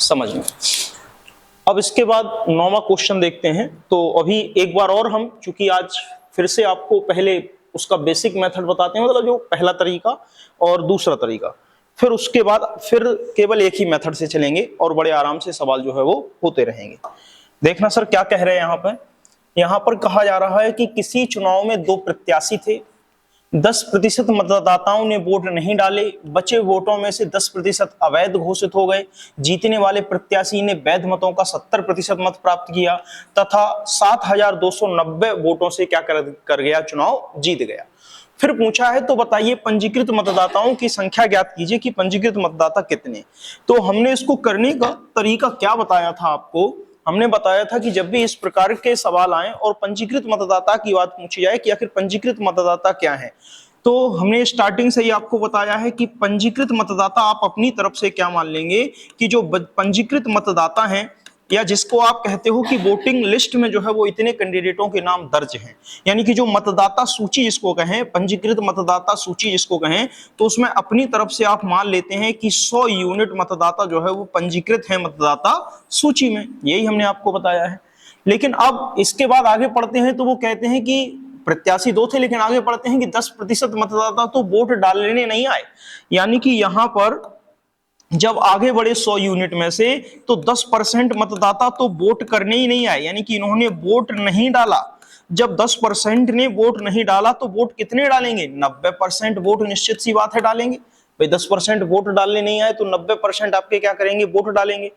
समझ में। अब इसके बाद 9वां क्वेश्चन देखते हैं। तो अभी एक बार और हम, चूंकि आज फिर से आपको पहले उसका बेसिक मेथड बताते हैं, मतलब जो पहला तरीका और दूसरा तरीका, फिर उसके बाद फिर केवल एक ही मेथड से चलेंगे और बड़े आराम से सवाल जो है वो होते रहेंगे। देखना सर क्या कह रहे हैं यहाँ पर। यहाँ पर कहा जा रहा है कि किसी चुनाव में दो प्रत्याशी थे, 10% मतदाताओं ने वोट नहीं डाले, बचे वोटों में से 10% अवैध घोषित हो गए, जीतने वाले प्रत्याशी ने वैध मतों का 70% मत प्राप्त किया तथा 7,290 वोटों से क्या कर गया, चुनाव जीत गया। फिर पूछा है तो बताइए पंजीकृत मतदाताओं की संख्या ज्ञात कीजिए कि पंजीकृत मतदाता कितने। तो हमने इसको करने का तरीका क्या बताया था आपको, हमने बताया था कि जब भी इस प्रकार के सवाल आए और पंजीकृत मतदाता की बात पूछी जाए कि आखिर पंजीकृत मतदाता क्या है, तो हमने स्टार्टिंग से ही आपको बताया है कि पंजीकृत मतदाता आप अपनी तरफ से क्या मान लेंगे कि जो पंजीकृत मतदाता हैं या जिसको आप कहते हो कि वोटिंग लिस्ट में जो है वो इतने कैंडिडेटों के नाम दर्ज हैं, यानी कि जो मतदाता सूची जिसको कहें, पंजीकृत मतदाता सूची जिसको कहें, तो उसमें अपनी तरफ से आप मान लेते हैं कि 100 यूनिट मतदाता जो है वो पंजीकृत है मतदाता सूची में। यही हमने आपको बताया है। लेकिन अब इसके बाद आगे पढ़ते हैं तो वो कहते हैं कि प्रत्याशी दो थे, लेकिन आगे पढ़ते हैं कि 10% मतदाता तो वोट डालने नहीं आए, यानी कि यहां पर जब आगे बढ़े 100 यूनिट में से तो 10% मतदाता तो वोट करने ही नहीं आए, यानी कि इन्होंने वोट नहीं डाला। जब 10% ने वोट नहीं डाला तो वोट कितने डालेंगे, 90% वोट निश्चित सी बात है डालेंगे। भाई 10% वोट डालने नहीं आए तो 90% आपके क्या करेंगे, वोट डालेंगे।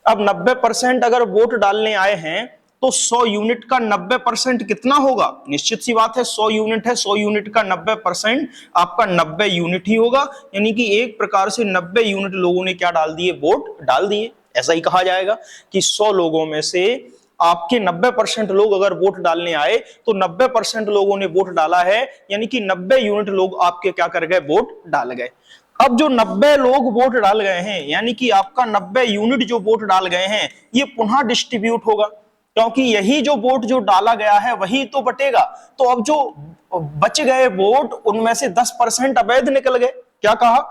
अब 90% अगर वोट डालने आए हैं तो 100 यूनिट का 90% कितना होगा, निश्चित सी बात है 100 यूनिट है, 100 यूनिट का 90% आपका 90 यूनिट ही होगा, यानी कि एक प्रकार से 90 यूनिट लोगों ने क्या डाल दिए, वोट डाल दिए। ऐसा ही कहा जाएगा कि 100 लोगों में से आपके 90% लोग अगर वोट डालने आए तो 90% लोगों ने वोट डाला है, यानी कि 90 यूनिट लोग आपके क्या कर गए, वोट डाल गए। अब जो 90 लोग वोट डाल गए हैं, यानी कि आपका 90 यूनिट जो वोट डाल गए हैं, ये पुनः डिस्ट्रीब्यूट होगा, क्योंकि यही जो वोट जो डाला गया है वही तो बटेगा। तो अब जो बच गए वोट उनमें से 10% अवैध निकल गए। क्या कहा,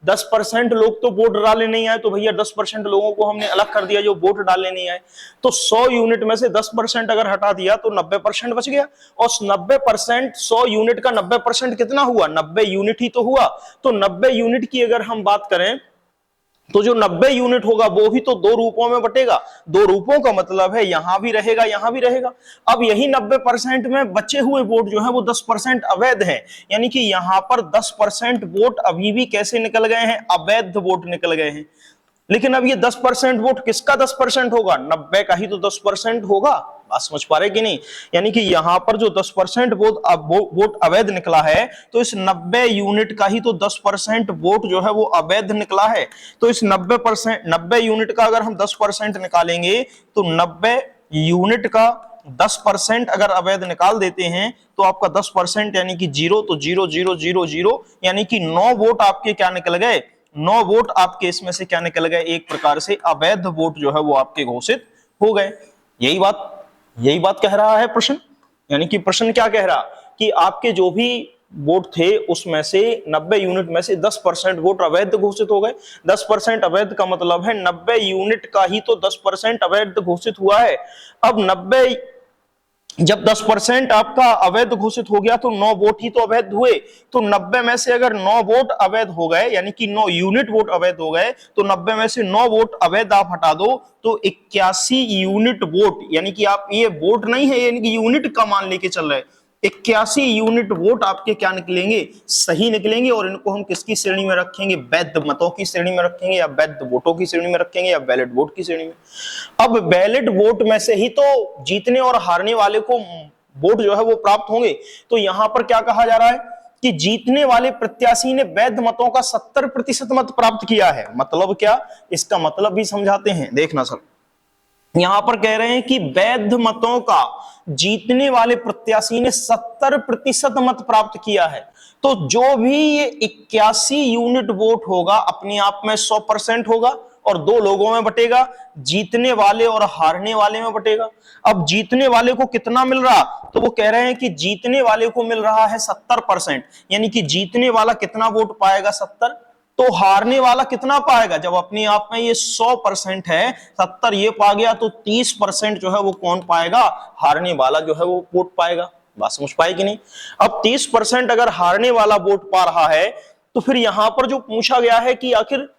10% लोग तो वोट डालने नहीं आए, तो भैया 10% लोगों को हमने अलग कर दिया जो वोट डालने नहीं आए। तो 100 यूनिट में से 10% अगर हटा दिया तो 90% बच गया, और 90% 100 यूनिट का 90% कितना हुआ, 90 यूनिट ही तो हुआ। तो 90 यूनिट की अगर हम बात करें तो जो 90 यूनिट होगा वो भी तो दो रूपों में बटेगा। दो रूपों का मतलब है यहां भी रहेगा यहां भी रहेगा। अब यही 90% में बचे हुए वोट जो है वो 10% अवैध है, यानी कि यहां पर 10% वोट अभी भी कैसे निकल गए हैं, अवैध वोट निकल गए हैं। लेकिन अब ये 10% वोट किसका 10% होगा, 90 का ही तो 10% होगा। बात समझ पा रहे कि नहीं, यानी कि यहां पर जो 10% वोट अवैध निकला है, तो इस 90 यूनिट का ही तो 10% वोट जो है वो अवैध निकला है। तो इस 90 यूनिट का अगर हम 10% निकालेंगे तो 90 यूनिट का 10% अगर अवैध निकाल देते हैं तो आपका 10% यानी कि 0, तो 0,0,0,0 यानी कि 9 वोट आपके क्या निकल गए, 9 वोट आपके इसमें से क्या निकल गए, एक प्रकार से अवैध वोट जो है वो आपके घोषित हो गए। यही बात कह रहा है प्रश्न। यानी कि प्रश्न क्या कह रहा कि आपके जो भी वोट थे उसमें से 90 यूनिट में से 10% वोट अवैध घोषित हो गए। 10% अवैध का मतलब है 90 यूनिट का ही तो 10% अवैध घोषित हुआ है। अब 90 जब 10% आपका अवैध घोषित हो गया तो 9 वोट ही तो अवैध हुए। तो 90 में से अगर 9 वोट अवैध हो गए, यानी कि 9 यूनिट वोट अवैध हो गए, तो 90 में से 9 वोट अवैध आप हटा दो तो 81 यूनिट वोट, यानी कि आप ये वोट नहीं है, यानी कि यूनिट का मान लेके चल रहे, 81 यूनिट वोट आपके क्या निकलेंगे, सही निकलेंगे। और इनको हम किसकी श्रेणी में रखेंगे, वैध मतों की श्रेणी में रखेंगे, या वैध वोटों की श्रेणी में रखेंगे, या वैलिड वोट की श्रेणी में। अब वैलिड वोट में से ही तो जीतने और हारने वाले को वोट जो है वो प्राप्त होंगे। तो यहां पर क्या कहा जा रहा है कि जीतने वाले प्रत्याशी ने वैध मतों का 70% मत प्राप्त किया है। मतलब क्या, इसका मतलब भी समझाते हैं, देखना सर। यहां पर कह रहे हैं कि वैध मतों का जीतने वाले प्रत्याशी ने 70% मत प्राप्त किया है। तो जो भी ये 81 यूनिट वोट होगा अपने आप में 100% होगा और दो लोगों में बटेगा, जीतने वाले और हारने वाले में बटेगा। अब जीतने वाले को कितना मिल रहा, तो वो कह रहे हैं कि जीतने वाले को मिल रहा है 70%, यानी कि जीतने वाला कितना वोट पाएगा, 70। तो हारने वाला कितना पाएगा? जब अपने आप में ये 100% है, 70 ये पा गया, तो 30% जो है वो कौन पाएगा? हारने वाला जो है वो वोट पाएगा। बात समझ पाए कि नहीं? अब 30% अगर हारने वाला वोट पा रहा है, तो फिर यहां पर जो पूछा गया है कि आखिर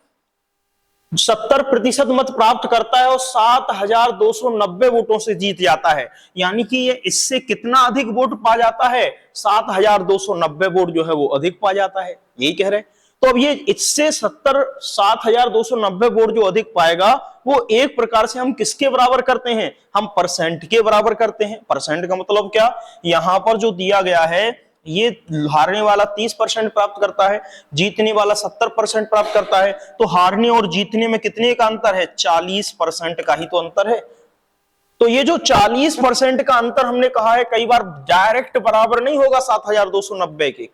70% मत प्राप्त करता है और 7290 वोटों से जीत जाता है, यानी कि ये इससे कितना अधिक वोट पा जाता है? 7290 वोट जो है वो अधिक पा जाता है, यही कह रहे हैं। तो अब ये इससे 7290 वोट जो अधिक पाएगा, वो एक प्रकार से हम किसके बराबर करते हैं? हम परसेंट के बराबर करते हैं। परसेंट का मतलब क्या? यहां पर जो दिया गया है, ये हारने वाला 30% प्राप्त करता है, जीतने वाला 70% प्राप्त करता है, तो हारने और जीतने में कितने का अंतर है? 40% का ही तो अंतर है। तो ये जो 40% का अंतर हमने कहा है, कई बार डायरेक्ट बराबर नहीं होगा 7290 के।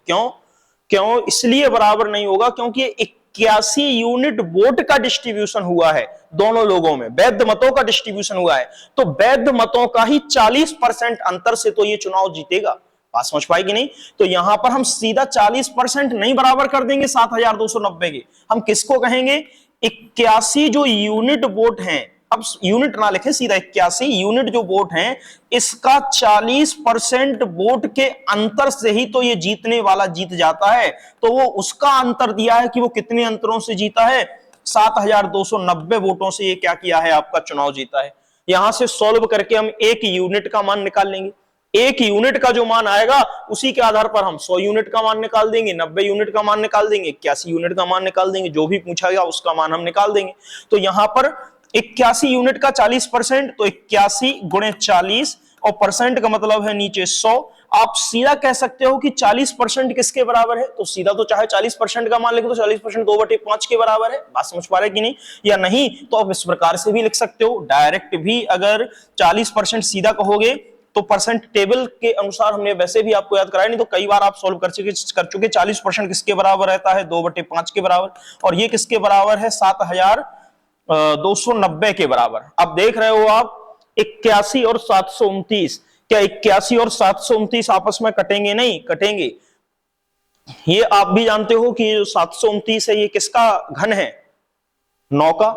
क्यों इसलिए बराबर नहीं होगा? क्योंकि 81 यूनिट वोट का डिस्ट्रीब्यूशन हुआ है दोनों लोगों में, वैध मतों का डिस्ट्रीब्यूशन हुआ है, तो वैध मतों का ही 40% अंतर से तो ये चुनाव जीतेगा। बात समझ पाएगी नहीं? तो यहां पर हम सीधा 40% नहीं बराबर कर देंगे 7290 के, हम किसको कहेंगे? 81 जो यूनिट वोट हैं, अब यूनिट ना लिखें, सीधा 81 यूनिट जो वोट हैं, इसका 40% वोट के अंतर से ही तो ये जीतने वाला जीत जाता है। तो वो उसका अंतर दिया है कि वो कितने अंतरों से जीता है? 7290 वोटों से ये क्या किया है? आपका चुनाव जीता है। यहां से सॉल्व करके हम एक यूनिट का मान निकाल लेंगे। एक यूनिट का जो मान आएगा, उसी के आधार पर हम 100 यूनिट का मान निकाल देंगे, 90 यूनिट का मान निकाल देंगे, 81 यूनिट का मान निकाल देंगे, जो भी पूछा गया उसका मान हम निकाल देंगे। तो यहां पर 81 यूनिट का 40%, तो 81 गुणे 40, और परसेंट का मतलब है नीचे 100। आप सीधा कह सकते हो कि 40% किसके बराबर है? तो सीधा तो चाहे 40% का मान लिखे तो 40% 2/5 के बराबर है। बात समझ पा रहे कि नहीं? या नहीं तो आप इस प्रकार से भी लिख सकते हो, डायरेक्ट भी। अगर 40% सीधा कहोगे तो परसेंट टेबल के अनुसार हमने वैसे भी आपको याद कराया, नहीं तो कई बार आप सॉल्व कर चुके 40% किसके बराबर रहता है? 2/5 के बराबर। और ये किसके बराबर है? 7290 के बराबर। अब देख रहे हो आप 81 और 729, क्या 81 और 729 आपस में कटेंगे? नहीं कटेंगे। ये आप भी जानते हो कि जो 729 है, ये किसका घन है? 9 का।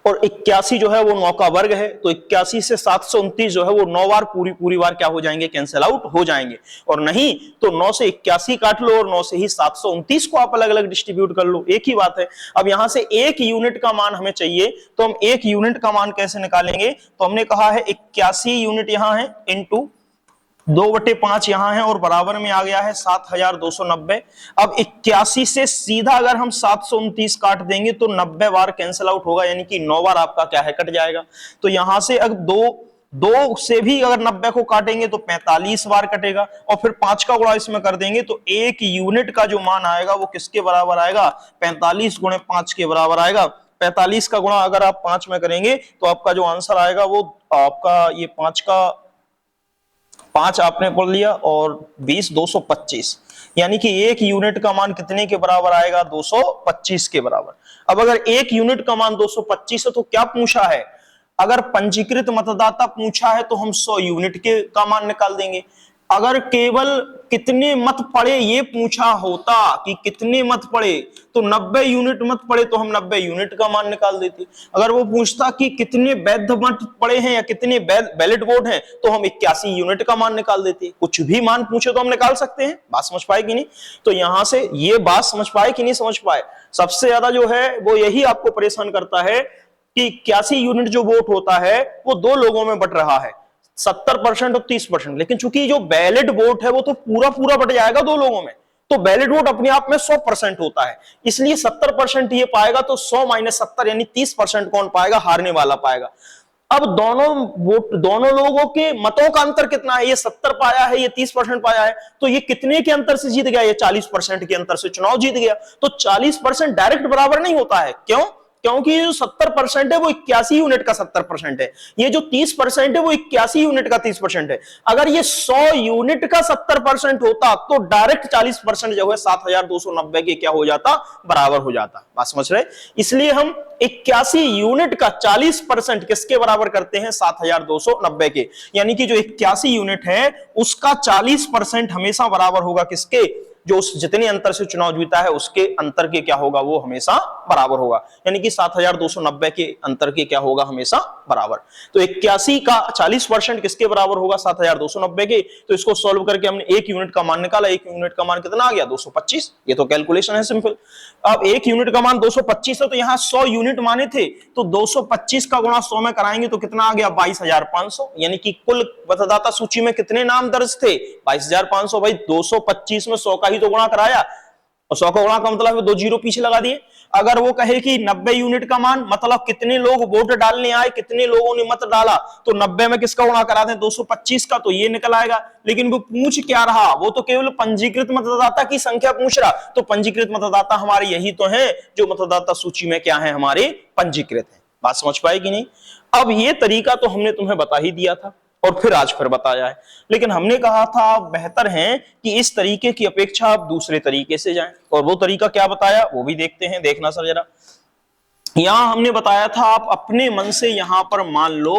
और 81 जो है वो 9 का वर्ग है, तो 81 से 729 जो है वो 9 बार पूरी बार क्या हो जाएंगे? कैंसिल आउट हो जाएंगे। और नहीं तो 9 से 81 काट लो और 9 से ही 729 को आप अलग अलग डिस्ट्रीब्यूट कर लो, एक ही बात है। अब यहां से एक यूनिट का मान हमें चाहिए, तो हम एक यूनिट का मान कैसे निकालेंगे? तो हमने कहा है 81 यूनिट यहां है, इंटू 2/5 यहां है, और बराबर में आ गया है 7290। अब 81 से सीधा अगर हम 729 काट देंगे तो 90 बार कैंसिल आउट होगा, यानी कि 9 बार आपका क्या है? कट जाएगा। तो यहां से अगर दो से भी अगर 90 को काटेंगे तो 45 बार कटेगा, और फिर 5 का गुणा इसमें कर देंगे तो एक यूनिट का जो मान आएगा वो किसके बराबर आएगा? 45 गुणे 5 के बराबर आएगा। 45 का गुणा अगर आप 5 में करेंगे तो आपका जो आंसर आएगा वो आपका ये 5 आपने पढ़ लिया, और 20 225, यानी कि एक यूनिट का मान कितने के बराबर आएगा? 225 के बराबर। अब अगर एक यूनिट का मान 225 है तो क्या पूछा है? अगर पंजीकृत मतदाता पूछा है तो हम 100 यूनिट के का मान निकाल देंगे। अगर केवल कितने मत पड़े ये पूछा होता कि कितने मत पड़े, तो 90 यूनिट मत पड़े तो हम 90 यूनिट का मान निकाल देते। अगर वो पूछता कि कितने वैध मत पड़े हैं या कितने वैलिड वोट हैं, तो हम 81 यूनिट का मान निकाल देते। कुछ भी मान पूछे तो हम निकाल सकते हैं। बात समझ पाए कि नहीं? तो यहां से ये बात समझ पाए कि नहीं समझ पाए? सबसे ज्यादा जो है वो यही आपको परेशान करता है कि 81 यूनिट जो वोट होता है वो दो लोगों में बट रहा है, 70% और 30%। लेकिन चूंकि जो वैलिड वोट है वो तो पूरा बट जाएगा दो लोगों में, तो वैलिड वोट अपने आप में 100% होता है, इसलिए 70% ये पाएगा। तो 100 - 70 यानी 30% कौन पाएगा? हारने वाला पाएगा। अब दोनों लोगों के मतों का अंतर कितना है? ये 70 पाया है, ये 30% पाया है, तो ये कितने के अंतर से जीत गया? ये 40% के अंतर से चुनाव जीत गया। तो 40% डायरेक्ट बराबर नहीं होता है। क्यों? क्योंकि जो 70% है वो 81 यूनिट का 70% है, ये जो 30% है वो 81 यूनिट का 30% है। अगर ये 100 यूनिट का 70% होता तो डायरेक्ट 40% जो है 7290 के क्या हो जाता? बराबर हो जाता। बात समझ रहे? इसलिए हम 81 यूनिट का 40% किसके बराबर करते हैं? 7290 के। यानी कि जो 81 यूनिट है उसका 40% हमेशा बराबर होगा किसके? जो उस जितने अंतर से चुनाव जीता है उसके अंतर के क्या होगा, वो हमेशा बराबर होगा। यानी कि 7290 के अंतर के क्या होगा, हमेशा बराबर। तो 81 का 40% किसके बराबर होगा, 7290 के। तो इसको सॉल्व करके हमने 1 यूनिट का मान निकाला। 1 यूनिट का मान कितना आ गया, 225। ये तो कैलकुलेशन है सिंपल। अब 1 यूनिट का मान 225 है, तो यहां 100 यूनिट माने थे, तो 225 का गुणा 100 में कराएंगे तो कितना आ गया, 22,500। यानी कि कुल मतदाता सूची में कितने नाम दर्ज थे, 22,500। भाई 225 में 100 का ही तो गुणा कराया, और 100 का गुणा का मतलब 2 जीरो पीछे लगा दिए। अगर वो कहे कि 90 यूनिट का मान, मतलब कितने लोग वोट डालने आए, कितने लोगों ने मत डाला, तो 90 में किसका गुणा करा दें, 225 का, तो ये निकल आएगा। लेकिन वो पूछ क्या रहा, वो तो केवल पंजीकृत मतदाता की संख्या पूछ रहा। तो पंजीकृत मतदाता हमारे यही तो हैं जो मतदाता सूची में क्या है, हमारे पंजीकृत हैं। बात समझ पाए कि नहीं। अब ये तरीका तो हमने तुम्हें बता ही दिया था, और फिर आज फिर बताया है, लेकिन हमने कहा था बेहतर है कि इस तरीके की अपेक्षा आप दूसरे तरीके से जाएं। और वो तरीका क्या बताया, वो भी देखते हैं। देखना सर जरा, यहां हमने बताया था आप अपने मन से यहां पर मान लो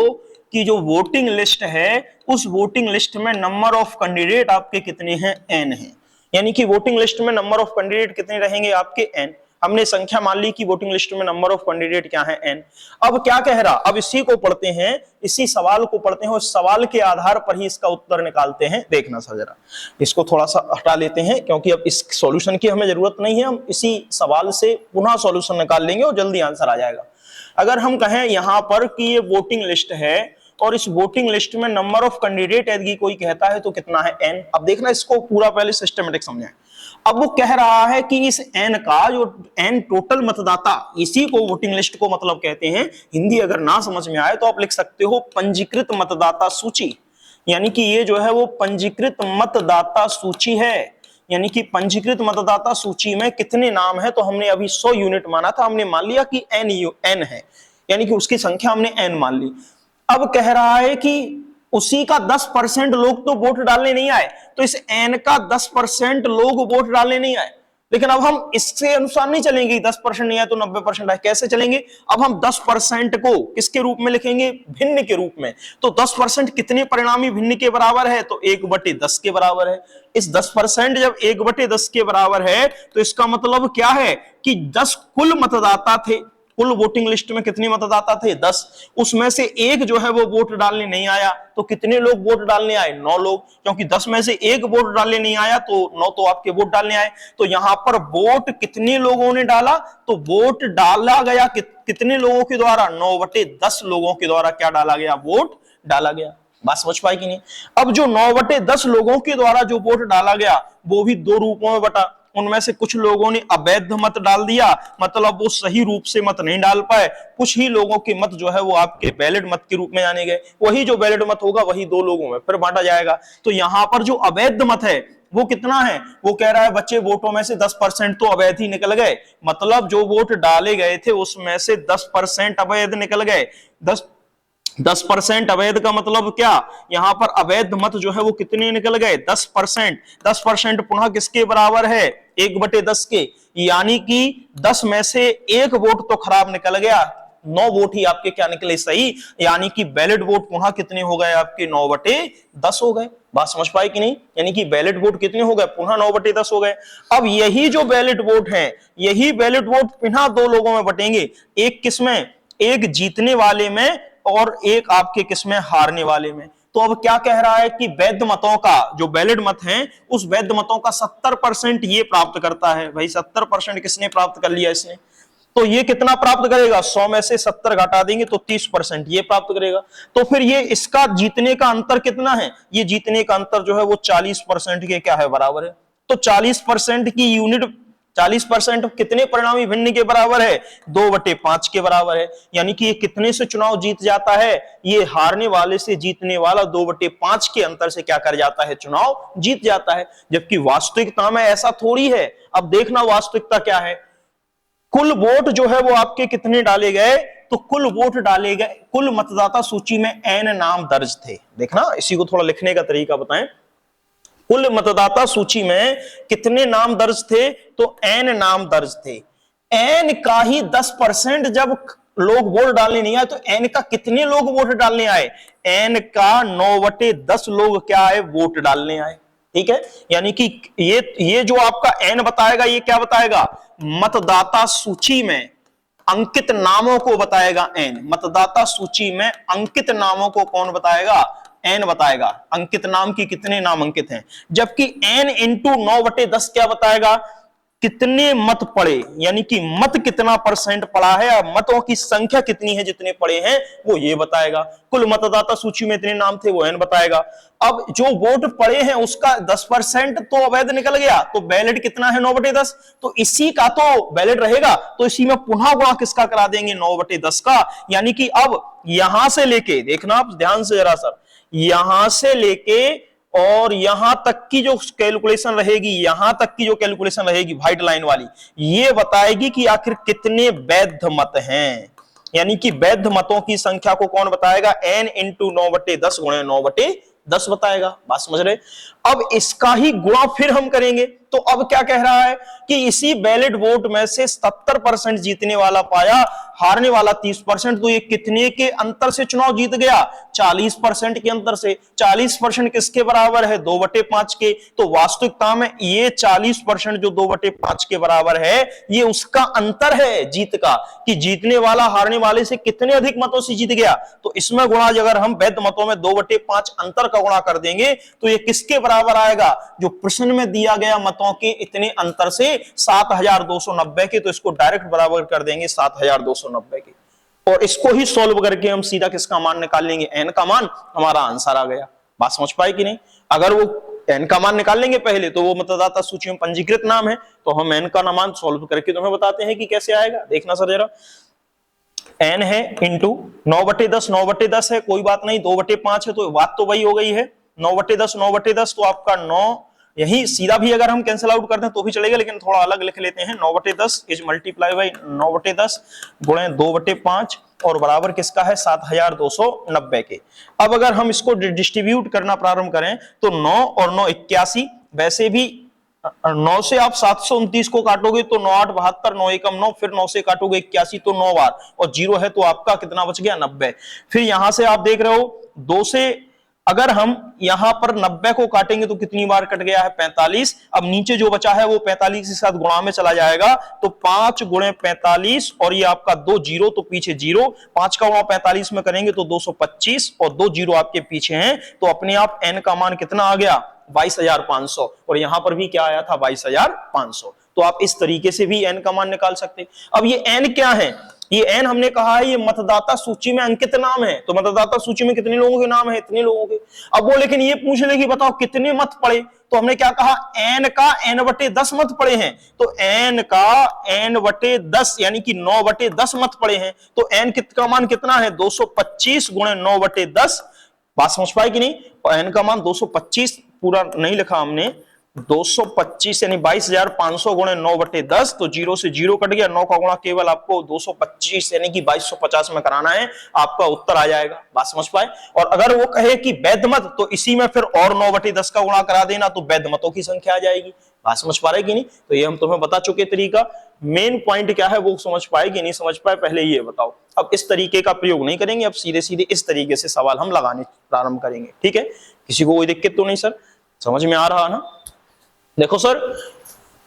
कि जो वोटिंग लिस्ट है, उस वोटिंग लिस्ट में नंबर ऑफ कैंडिडेट आपके कितने हैं, n है। यानी कि वोटिंग लिस्ट में नंबर ऑफ कैंडिडेट कितने रहेंगे, आपके n। हमने संख्या मान ली कि वोटिंग लिस्ट में नंबर ऑफ कैंडिडेट क्या है, n। अब क्या कह रहा, अब इसी को पढ़ते हैं, इसी सवाल को पढ़ते हैं, और सवाल के आधार पर ही इसका उत्तर निकालते हैं। देखना सर जरा, इसको थोड़ा सा हटा लेते हैं, क्योंकि अब इस सॉल्यूशन की हमें जरूरत नहीं है। हम इसी सवाल से पुनः सॉल्यूशन निकाल लेंगे और जल्दी आंसर आ जाएगा। अगर हम कहें यहां पर कि ये वोटिंग लिस्ट है, और इस वोटिंग लिस्ट में नंबर ऑफ कैंडिडेट यदि कोई कहता है तो कितना है, n। अब देखना, इसको पूरा पहले सिस्टमेटिक समझें। अब वो कह रहा है कि इस n का जो n टोटल मतदाता, इसी को वोटिंग लिस्ट को मतलब कहते हैं। हिंदी अगर ना समझ में आए तो आप लिख सकते हो पंजीकृत मतदाता सूची। यानी कि ये जो है वो पंजीकृत मतदाता सूची है। यानी कि पंजीकृत मतदाता सूची में कितने नाम है, तो हमने अभी 100 यूनिट माना था, हमने मान लिया कि n है, यानी कि उसकी संख्या हमने n मान ली। अब कह रहा है कि उसी का 10% लोग तो वोट डालने नहीं आए, तो इस n का 10% लोग वोट डालने नहीं आए। लेकिन अब हम इससे अनुसार नहीं चलेंगे, 10% नहीं आए तो 90% आए, कैसे चलेंगे। अब हम 10% को किसके रूप में लिखेंगे, भिन्न के रूप में। तो 10% कितने परिणामी भिन्न के बराबर है, तो 1/10 के बराबर है। इस 10% जब 1/10 के बराबर है, तो इसका मतलब क्या है कि 10 कुल मतदाता थे। कुल वोटिंग लिस्ट में कितने मतदाता थे, 10। उसमें से एक जो है वो वोट डालने नहीं आया, तो कितने लोग वोट डालने आए, 9 लोग। क्योंकि 10 में से एक वोट डालने नहीं आया तो 9 तो आपके वोट डालने आए। तो यहां पर वोट कितने लोगों ने डाला, तो वोट डाला गया कितने लोगों के द्वारा, 9/10 लोगों के द्वारा क्या डाला गया, वोट डाला गया। बात समझ पाई कि नहीं। अब जो 9/10 लोगों के द्वारा जो वोट डाला गया, वो भी 2 रूपों में बटा। उनमें से कुछ लोगों ने अवैध मत डाल दिया, मतलब वो सही रूप से मत नहीं डाल पाए। कुछ ही लोगों के मत जो है वो आपके बैलेट मत के रूप में जाने गए। वही जो बैलेट मत होगा वही 2 लोगों में फिर बांटा जाएगा। तो यहां पर जो अवैध मत है वो कितना है, वो कह रहा है बच्चे वोटों में से 10% तो अवैध ही निकल गए। मतलब जो वोट डाले गए थे उसमें से 10% अवैध निकल गए। 10% अवैध का मतलब क्या, यहां पर अवैध मत जो है वो कितने निकल गए, 10%। 10% पुनः किसके बराबर है, 1/10 के। यानी कि 10 में से एक वोट तो खराब निकल गया, 9 वोट ही आपके क्या निकले, सही। यानी कि बैलेट वोट पुनः कितने हो गए आपके, 9/10 हो गए। बात समझ पाए कि नहीं। यानी कि बैलेट वोट कितने हो गए, पुनः 9/10 हो गए। अब यही जो बैलेट वोट है, यही बैलेट वोट पुनः 2 लोगों में बटेंगे। एक किसमें, एक जीतने वाले में, और एक आपके किसमें, हारने वाले में। तो अब क्या कह रहा है कि वैध मतों का जो वैलिड मत हैं, उस वैध मतों का 70% ये प्राप्त करता है। भाई 70% किसने प्राप्त कर लिया, इसने। तो ये कितना प्राप्त करेगा, 100 में से 70 घटा देंगे तो 30% ये प्राप्त करेगा। तो फिर ये इसका जीतने का अंतर कितना है, ये जीतने का अंतर जो है वो 40% के क्या है, बराबर है। तो 40% की यूनिट, 40% कितने परिणामी भिन्न के बराबर है, 2/5 के बराबर है। यानी कि ये कितने से चुनाव जीत जाता है, ये हारने वाले से जीतने वाला 2/5 के अंतर से क्या कर जाता है, चुनाव जीत जाता है। जबकि वास्तविकता में ऐसा थोड़ी है। अब देखना वास्तविकता क्या है, कुल वोट जो है वो आपके कितने डाले गए, तो कुल वोट डाले गए, कुल मतदाता सूची में n नाम दर्ज थे। देखना, इसी को थोड़ा लिखने का तरीका बताएं। कुल मतदाता सूची में कितने नाम दर्ज थे, तो n नाम दर्ज थे। n का ही 10% जब लोग वोट डालने नहीं आए, तो n का कितने लोग वोट डालने आए, n का 9/10 लोग क्या आए, वोट डालने आए। ठीक है, यानी कि ये जो आपका एन बताएगा, ये क्या बताएगा, मतदाता सूची में अंकित नामों को बताएगा एन। मतदाता सूची में अंकित नामों को कौन बताएगा, एन बताएगा। अंकित नाम की कितने नाम अंकित हैं, जबकि एन इंटू 9/10 क्या बताएगा, कितने मत पड़े, यानी कि मत कितना परसेंट पड़ा है, और मतों की संख्या कितनी है जितने पड़े हैं वो ये बताएगा। कुल मतदाता सूची में इतने नाम थे वो एन बताएगा। अब जो वोट पड़े हैं उसका 10% तो अवैध निकल गया, तो बैलेट कितना है 9/10, तो इसी का तो बैलेट रहेगा, तो इसी में पुनः गुणा किसका करा देंगे, 9/10 का। यानी कि अब यहां से लेके, देखना आप ध्यान से जरा सर, यहां से लेके और यहां तक की जो कैलकुलेशन रहेगी, यहां तक की जो कैलकुलेशन रहेगी व्हाइट लाइन वाली, ये बताएगी कि आखिर कितने वैध मत हैं। यानी कि वैध मतों की संख्या को कौन बताएगा, n इंटू 9/10 गुणे 9/10 बताएगा। बात समझ रहे। अब इसका ही गुणा फिर हम करेंगे, तो अब क्या कह रहा है कि इसी बैलेट वोट में से 70% जीतने वाला पाया, हारने वाला 30%, तो ये कितने के अंतर से चुनाव जीत गया, 40% के अंतर से। 40% किसके बराबर है, 2/5 के। तो वास्तविकता में ये 40% जो 2/5 के बराबर है, ये उसका अंतर है जीत का, कि जीतने वाला हारने वाले से कितने अधिक मतों से जीत गया। तो इसमें गुणा अगर हम वैध मतों में 2/5 अंतर का गुणा कर देंगे तो ये किसके बराबर आएगा, जो प्रश्न में दिया गया मतों के इतने अंतर से 7290 के। तो इसको डायरेक्ट बराबर कर देंगे 7290 के, और इसको ही सॉल्व करके हम सीधा किसका मान निकाल लेंगे, एन का मान, हमारा आंसर आ गया। बात समझ पाए कि नहीं। अगर वो एन का मान निकाल लेंगे पहले, तो वो मतदाता सूची में पंजीकृत नाम है, तो हम एन का मान सॉल्व करके तुम्हें बताते हैं कि कैसे आएगा। देखना सर जरा, एन है इंटू 9/10, 9/10 है, कोई बात नहीं, 2/5 है, तो बात तो वही हो गई है। 9/10, 9/10 तो आपका 9, यही सीधा भी अगर हम कैंसिल आउट करते हैं तो भी चलेगा, लेकिन थोड़ा अलग लिख लेते हैं। 9/10 इज मल्टीप्लाई बाई 9/10 गुणे 2/5 और बराबर किसका है, 7290 के। अब अगर हम इसको डिस्ट्रीब्यूट करना प्रारंभ करें तो 9 और 9 81, वैसे भी 9 से आप 729 को काटोगे तो 9 8 72, 9 एकम 9, फिर 9 से काटोगे 81 तो 9 बार, और 0 है तो आपका कितना बच गया, 90। फिर यहां से आप देख रहे हो 2 से अगर हम यहां पर 90 को काटेंगे तो कितनी बार कट गया है, 45। अब नीचे जो बचा है वो 45 के साथ गुणा में चला जाएगा, तो 5 गुणे 45 और ये आपका 2 जीरो, तो पीछे 0, 5 का गुणा 45 में करेंगे तो 225 और 2 जीरो आपके पीछे हैं, तो अपने आप एन का मान कितना आ गया, 22,500। और यहां पर भी क्या आया था, 22,500। तो आप इस तरीके से भी एन का मान निकाल सकते। अब ये एन क्या है, ये एन हमने कहा है ये मतदाता सूची में अंकित नाम है, तो मतदाता सूची में कितने लोगों के नाम है, इतने लोगों के। अब वो लेकिन ये पूछ लेगी बताओ कितने मत पड़े, तो हमने क्या कहा, एन का n/10 मत पड़े हैं, तो एन का n/10 यानी कि 9/10 मत पड़े हैं, तो एन का मान कितना है, 225 गुणे 9/10। बात समझ पाए कि नहीं। और एन का मान 225 पूरा नहीं लिखा हमने, 225 यानी 22,500 गुणे 9/10, तो 0 से 0 कट गया, 9 का गुणा केवल आपको 225 यानी कि 2250 में कराना है, आपका उत्तर आ जाएगा। बात समझ पाए। और अगर वो कहे कि वैध मत, तो इसी में फिर और 9/10 का गुणा करा देना, तो वैध मतों की संख्या आ जाएगी। बात समझ पा रहे कि नहीं। तो ये हम तुम्हें बता चुके तरीका। मेन पॉइंट क्या है वो समझ पाए कि नहीं समझ पाए, पहले ये बताओ। अब इस तरीके का प्रयोग नहीं करेंगे, अब सीधे सीधे इस तरीके से सवाल हम लगाने प्रारंभ करेंगे, ठीक है। किसी को कोई दिक्कत तो नहीं सर, समझ में आ रहा ना। देखो सर,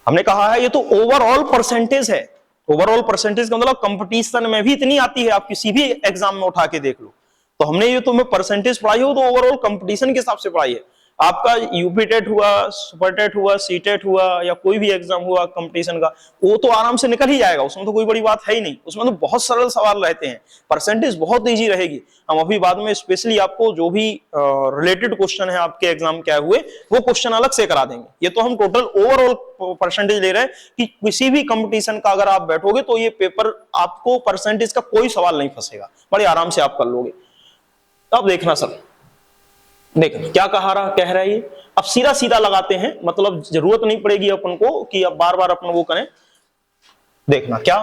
हमने कहा है ये तो ओवरऑल परसेंटेज है। ओवरऑल परसेंटेज का मतलब कंपटीशन में भी इतनी आती है, आप किसी भी एग्जाम में उठा के देख लो। तो हमने ये तुम्हें परसेंटेज पढ़ाई हो तो ओवरऑल कंपटीशन के हिसाब से पढ़ाई है। आपका यूपी टेट हुआ, सुपर टेट हुआ, सी टेट हुआ, या कोई भी एग्जाम हुआ कंपटीशन का, वो तो आराम से निकल ही जाएगा, उसमें तो कोई बड़ी बात है ही नहीं। उसमें तो बहुत सरल सवाल रहते हैं, परसेंटेज बहुत इजी रहेगी। हम अभी बाद में स्पेशली आपको जो भी रिलेटेड क्वेश्चन है आपके एग्जाम क्या हुए वो क्वेश्चन अलग से करा देंगे। ये तो हम टोटल ओवरऑल परसेंटेज ले रहे हैं कि किसी भी कंपटीशन का अगर आप बैठोगे तो ये पेपर आपको परसेंटेज का कोई सवाल नहीं फंसेगा, बड़े आराम से आप कर लोगे। अब देखना सर, देख क्या कह रहा है ये। अब सीधा सीधा लगाते हैं, मतलब जरूरत नहीं पड़ेगी अपन को कि अब बार बार अपन वो करें। देखना क्या,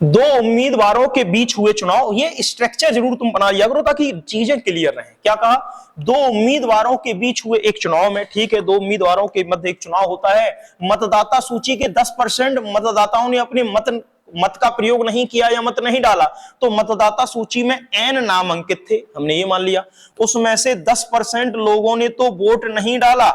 दो उम्मीदवारों के बीच हुए चुनाव, ये स्ट्रक्चर जरूर तुम बना लिया करो ताकि चीजें क्लियर रहें। क्या कहा, दो उम्मीदवारों के बीच हुए एक चुनाव में, ठीक है, दो उम्मीदवारों के मध्य एक चुनाव होता है। मतदाता सूची के 10% मतदाताओं ने अपने मत का प्रयोग नहीं किया या मत नहीं डाला, तो मतदाता सूची में n नाम अंकित थे, हमने ये मान लिया। उसमें से 10% लोगों ने तो वोट नहीं डाला,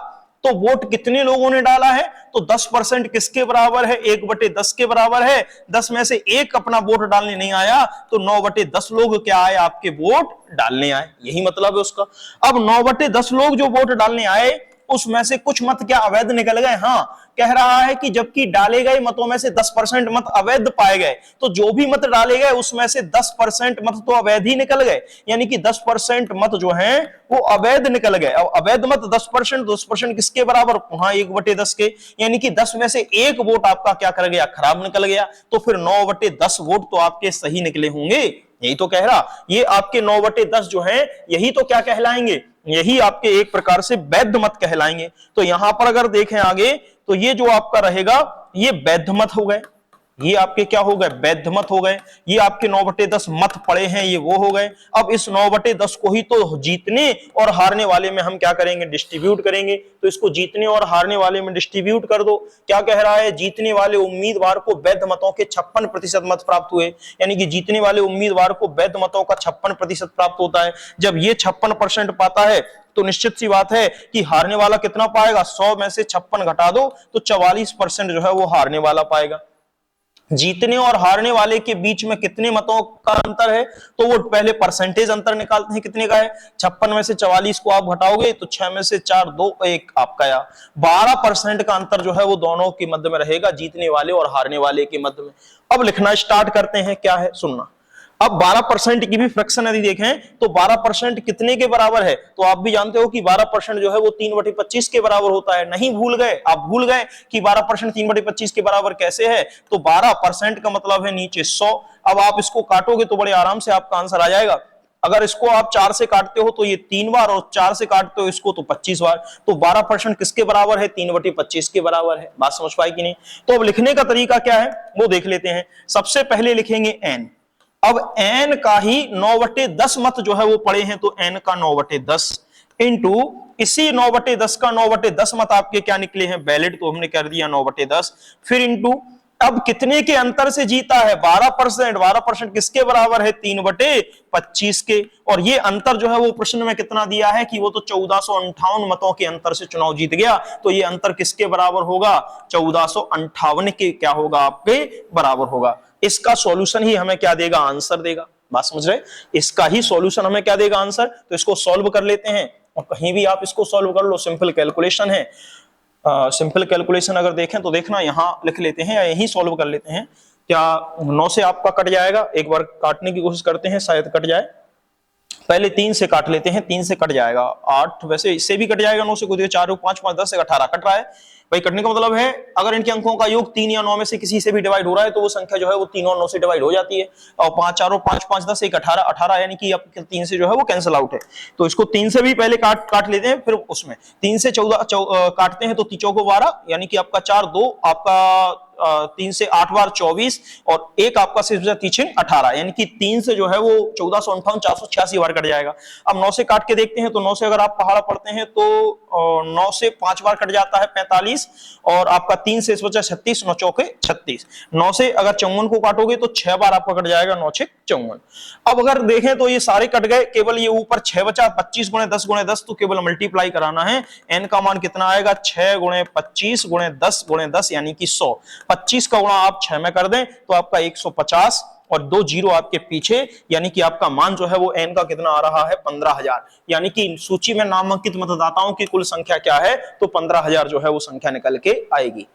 तो वोट कितने लोगों ने डाला है, तो 10% किसके बराबर है, 1/10 के बराबर है। 10 में से एक अपना वोट डालने नहीं आया तो 9/10 लोग क्या आए, आपके वोट डालने आए, यही मतलब है उसका। अब 9/10 लोग जो वोट डालने आए उसमें से कुछ मत क्या अवैध निकल गए, हाँ कह रहा है कि जबकि डाले गए मतों में से 10% मत अवैध पाए गए, तो जो भी मत डाले गए उसमें से 10% मत तो अवैध ही निकल गए, यानी कि 10% मत जो हैं वो अवैध निकल गए। अब अवैध मत 10%, 10% किसके बराबर, वहां 1/10 के, यानी कि 10 में से एक वोट आपका क्या कर गया, खराब निकल गया, तो फिर 9/10 वोट तो आपके सही निकले होंगे, यही तो कह रहा। ये आपके 9/10 जो है यही तो क्या कहलाएंगे, यही आपके एक प्रकार से वैध मत कहलाएंगे। तो यहां पर अगर देखें आगे तो ये जो आपका रहेगा ये वैध मत हो गए, ये आपके क्या हो गए, वैध मत हो गए। ये आपके 9/10 मत पड़े हैं, ये वो हो गए। अब इस 9/10 को ही तो जीतने और हारने वाले में हम क्या करेंगे, डिस्ट्रीब्यूट करेंगे। तो इसको जीतने और हारने वाले में डिस्ट्रीब्यूट कर दो। क्या कह रहा है, जीतने वाले उम्मीदवार को वैध मतों के 56% मत प्राप्त हुए, यानी कि जीतने वाले उम्मीदवार को वैध मतों का 56% प्राप्त होता है। जब ये 56% पाता है तो निश्चित सी बात है कि हारने वाला कितना पाएगा, 100 में से 56 घटा दो तो 44% जो है वो हारने वाला पाएगा। जीतने और हारने वाले के बीच में कितने मतों का अंतर है, तो वो पहले परसेंटेज अंतर निकालते हैं, कितने का है, 56 में से 44 को आप घटाओगे तो 6 में से 4 2 1 आपका, या 12% का अंतर जो है वो दोनों के मध्य में रहेगा, जीतने वाले और हारने वाले के मध्य में। अब लिखना स्टार्ट करते हैं, क्या है सुनना। अब 12% की भी फ्रैक्शन यदि देखें तो 12% कितने के बराबर है, तो आप भी जानते हो कि 12% जो है वो 3/25 के बराबर होता है। नहीं भूल गए, आप भूल गए कि 12% 3/25 के बराबर कैसे है, तो 12% का मतलब है नीचे 100। अब आप इसको काटोगे तो बड़े आराम से आपका आंसर आ जाएगा। अगर इसको आप 4 से काटते हो तो ये 3 बार, और 4 से काटते हो इसको तो 25 बार। तो 12% किसके बराबर है, 3/25 के बराबर है। बात समझ पाई कि नहीं। तो अब लिखने का तरीका क्या है वो देख लेते हैं। सबसे पहले लिखेंगे n। अब n का ही 9/10 मत जो है वो पड़े हैं, तो n का 9/10 इंटू इसी 9/10 का 9/10 मत आपके क्या निकले हैं, वैलिड, तो हमने कर दिया 9/10, फिर इंटू अब कितने के अंतर से जीता है, 12%। 12% किसके बराबर है, 3/25 के। और ये अंतर जो है वो प्रश्न में कितना दिया है कि वो तो 1458 मतों के अंतर से चुनाव जीत गया, तो ये अंतर किसके बराबर होगा, 1458 के क्या होगा, आपके बराबर होगा। इसका सॉल्यूशन ही हमें क्या देगा, आंसर देगा। बात समझ रहे, इसका ही सॉल्यूशन हमें क्या देगा, आंसर। तो इसको सॉल्व कर लेते हैं, और कहीं भी आप इसको सॉल्व कर लो, सिंपल कैलकुलेशन है। सिंपल कैलकुलेशन अगर देखें तो देखना यहां लिख लेते हैं या यहीं सॉल्व कर लेते हैं। क्या 9 से आपका कट जाएगा, एक बार काटने की कोशिश करते हैं, शायद कट जाए। पहले 3 से काट लेते हैं, 3 से कट जाएगा 8, वैसे इससे भी कट जाएगा 9 से, कोई 4 5 5 10 से 18 कट रहा है भाई। कटने का मतलब है अगर इनके अंकों का योग 3 या 9 में से किसी से भी डिवाइड हो रहा है तो वो संख्या जो है वो 3 और 9 से डिवाइड हो जाती है। और 5 4 5 5 10 1 18 18, यानी कि अब 3 से जो है वो कैंसिल आउट है। तो इसको 3 से भी पहले काट लेते हैं, फिर उसमें 3 से 14 काटते हैं तो 3 चौको 12, यानी कि आपका 4 2 आपका 3 से 8 बार 24, और एक आपका सिर्फ 3 18, यानी कि 3 से जो है वो 1458 486 बार कट जाएगा। अब 9 से काट के देखते हैं तो 9 से अगर आप पहाड़ा पढ़ते हैं तो 9 से 5 बार कट जाता है 45, और आपका 3 से 36, 9 चौके 36। 9 से अगर 54 को काटोगे तो 6 बार आपका कट जाएगा, 9 6 54। अब अगर देखें तो ये सारे कट गए, केवल ये ऊपर 6 बचा, 25 गुणे 10 गुणे 10, तो केवल मल्टीप्लाई कराना है। n का मान कितना आएगा, 6 गुणे 25 गुणे 10 गुणे 10, यानी कि 100। 25 का गुणा आप 6 में कर दें तो आपका 150, और 2 जीरो आपके पीछे, यानी कि आपका मान जो है वो n का कितना आ रहा है, 15,000। यानी कि सूची में नामांकित मतदाताओं की कुल संख्या क्या है, तो 15,000 जो है वो संख्या निकल के आएगी।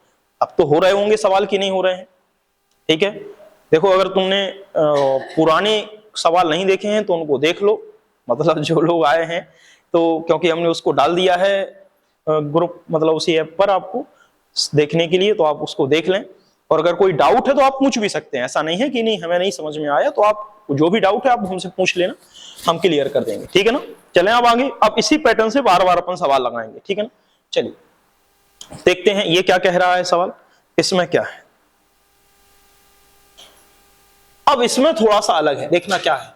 अब तो हो रहे होंगे सवाल की नहीं हो रहे हैं, ठीक है। देखो अगर तुमने पुराने सवाल नहीं देखे हैं तो उनको देख लो, मतलब जो लोग आए हैं, तो क्योंकि हमने उसको डाल दिया है ग्रुप, मतलब उसी ऐप पर आपको देखने के लिए, तो आप उसको देख लें। और अगर कोई डाउट है तो आप पूछ भी सकते हैं, ऐसा नहीं है कि नहीं हमें नहीं समझ में आया, तो आप जो भी डाउट है आप हमसे पूछ लेना, हम क्लियर कर देंगे, ठीक है ना। चलें अब आगे, अब इसी पैटर्न से बार बार अपन सवाल लगाएंगे, ठीक है ना। चलिए देखते हैं ये क्या कह रहा है सवाल, इसमें क्या है। अब इसमें थोड़ा सा अलग है, देखना क्या है।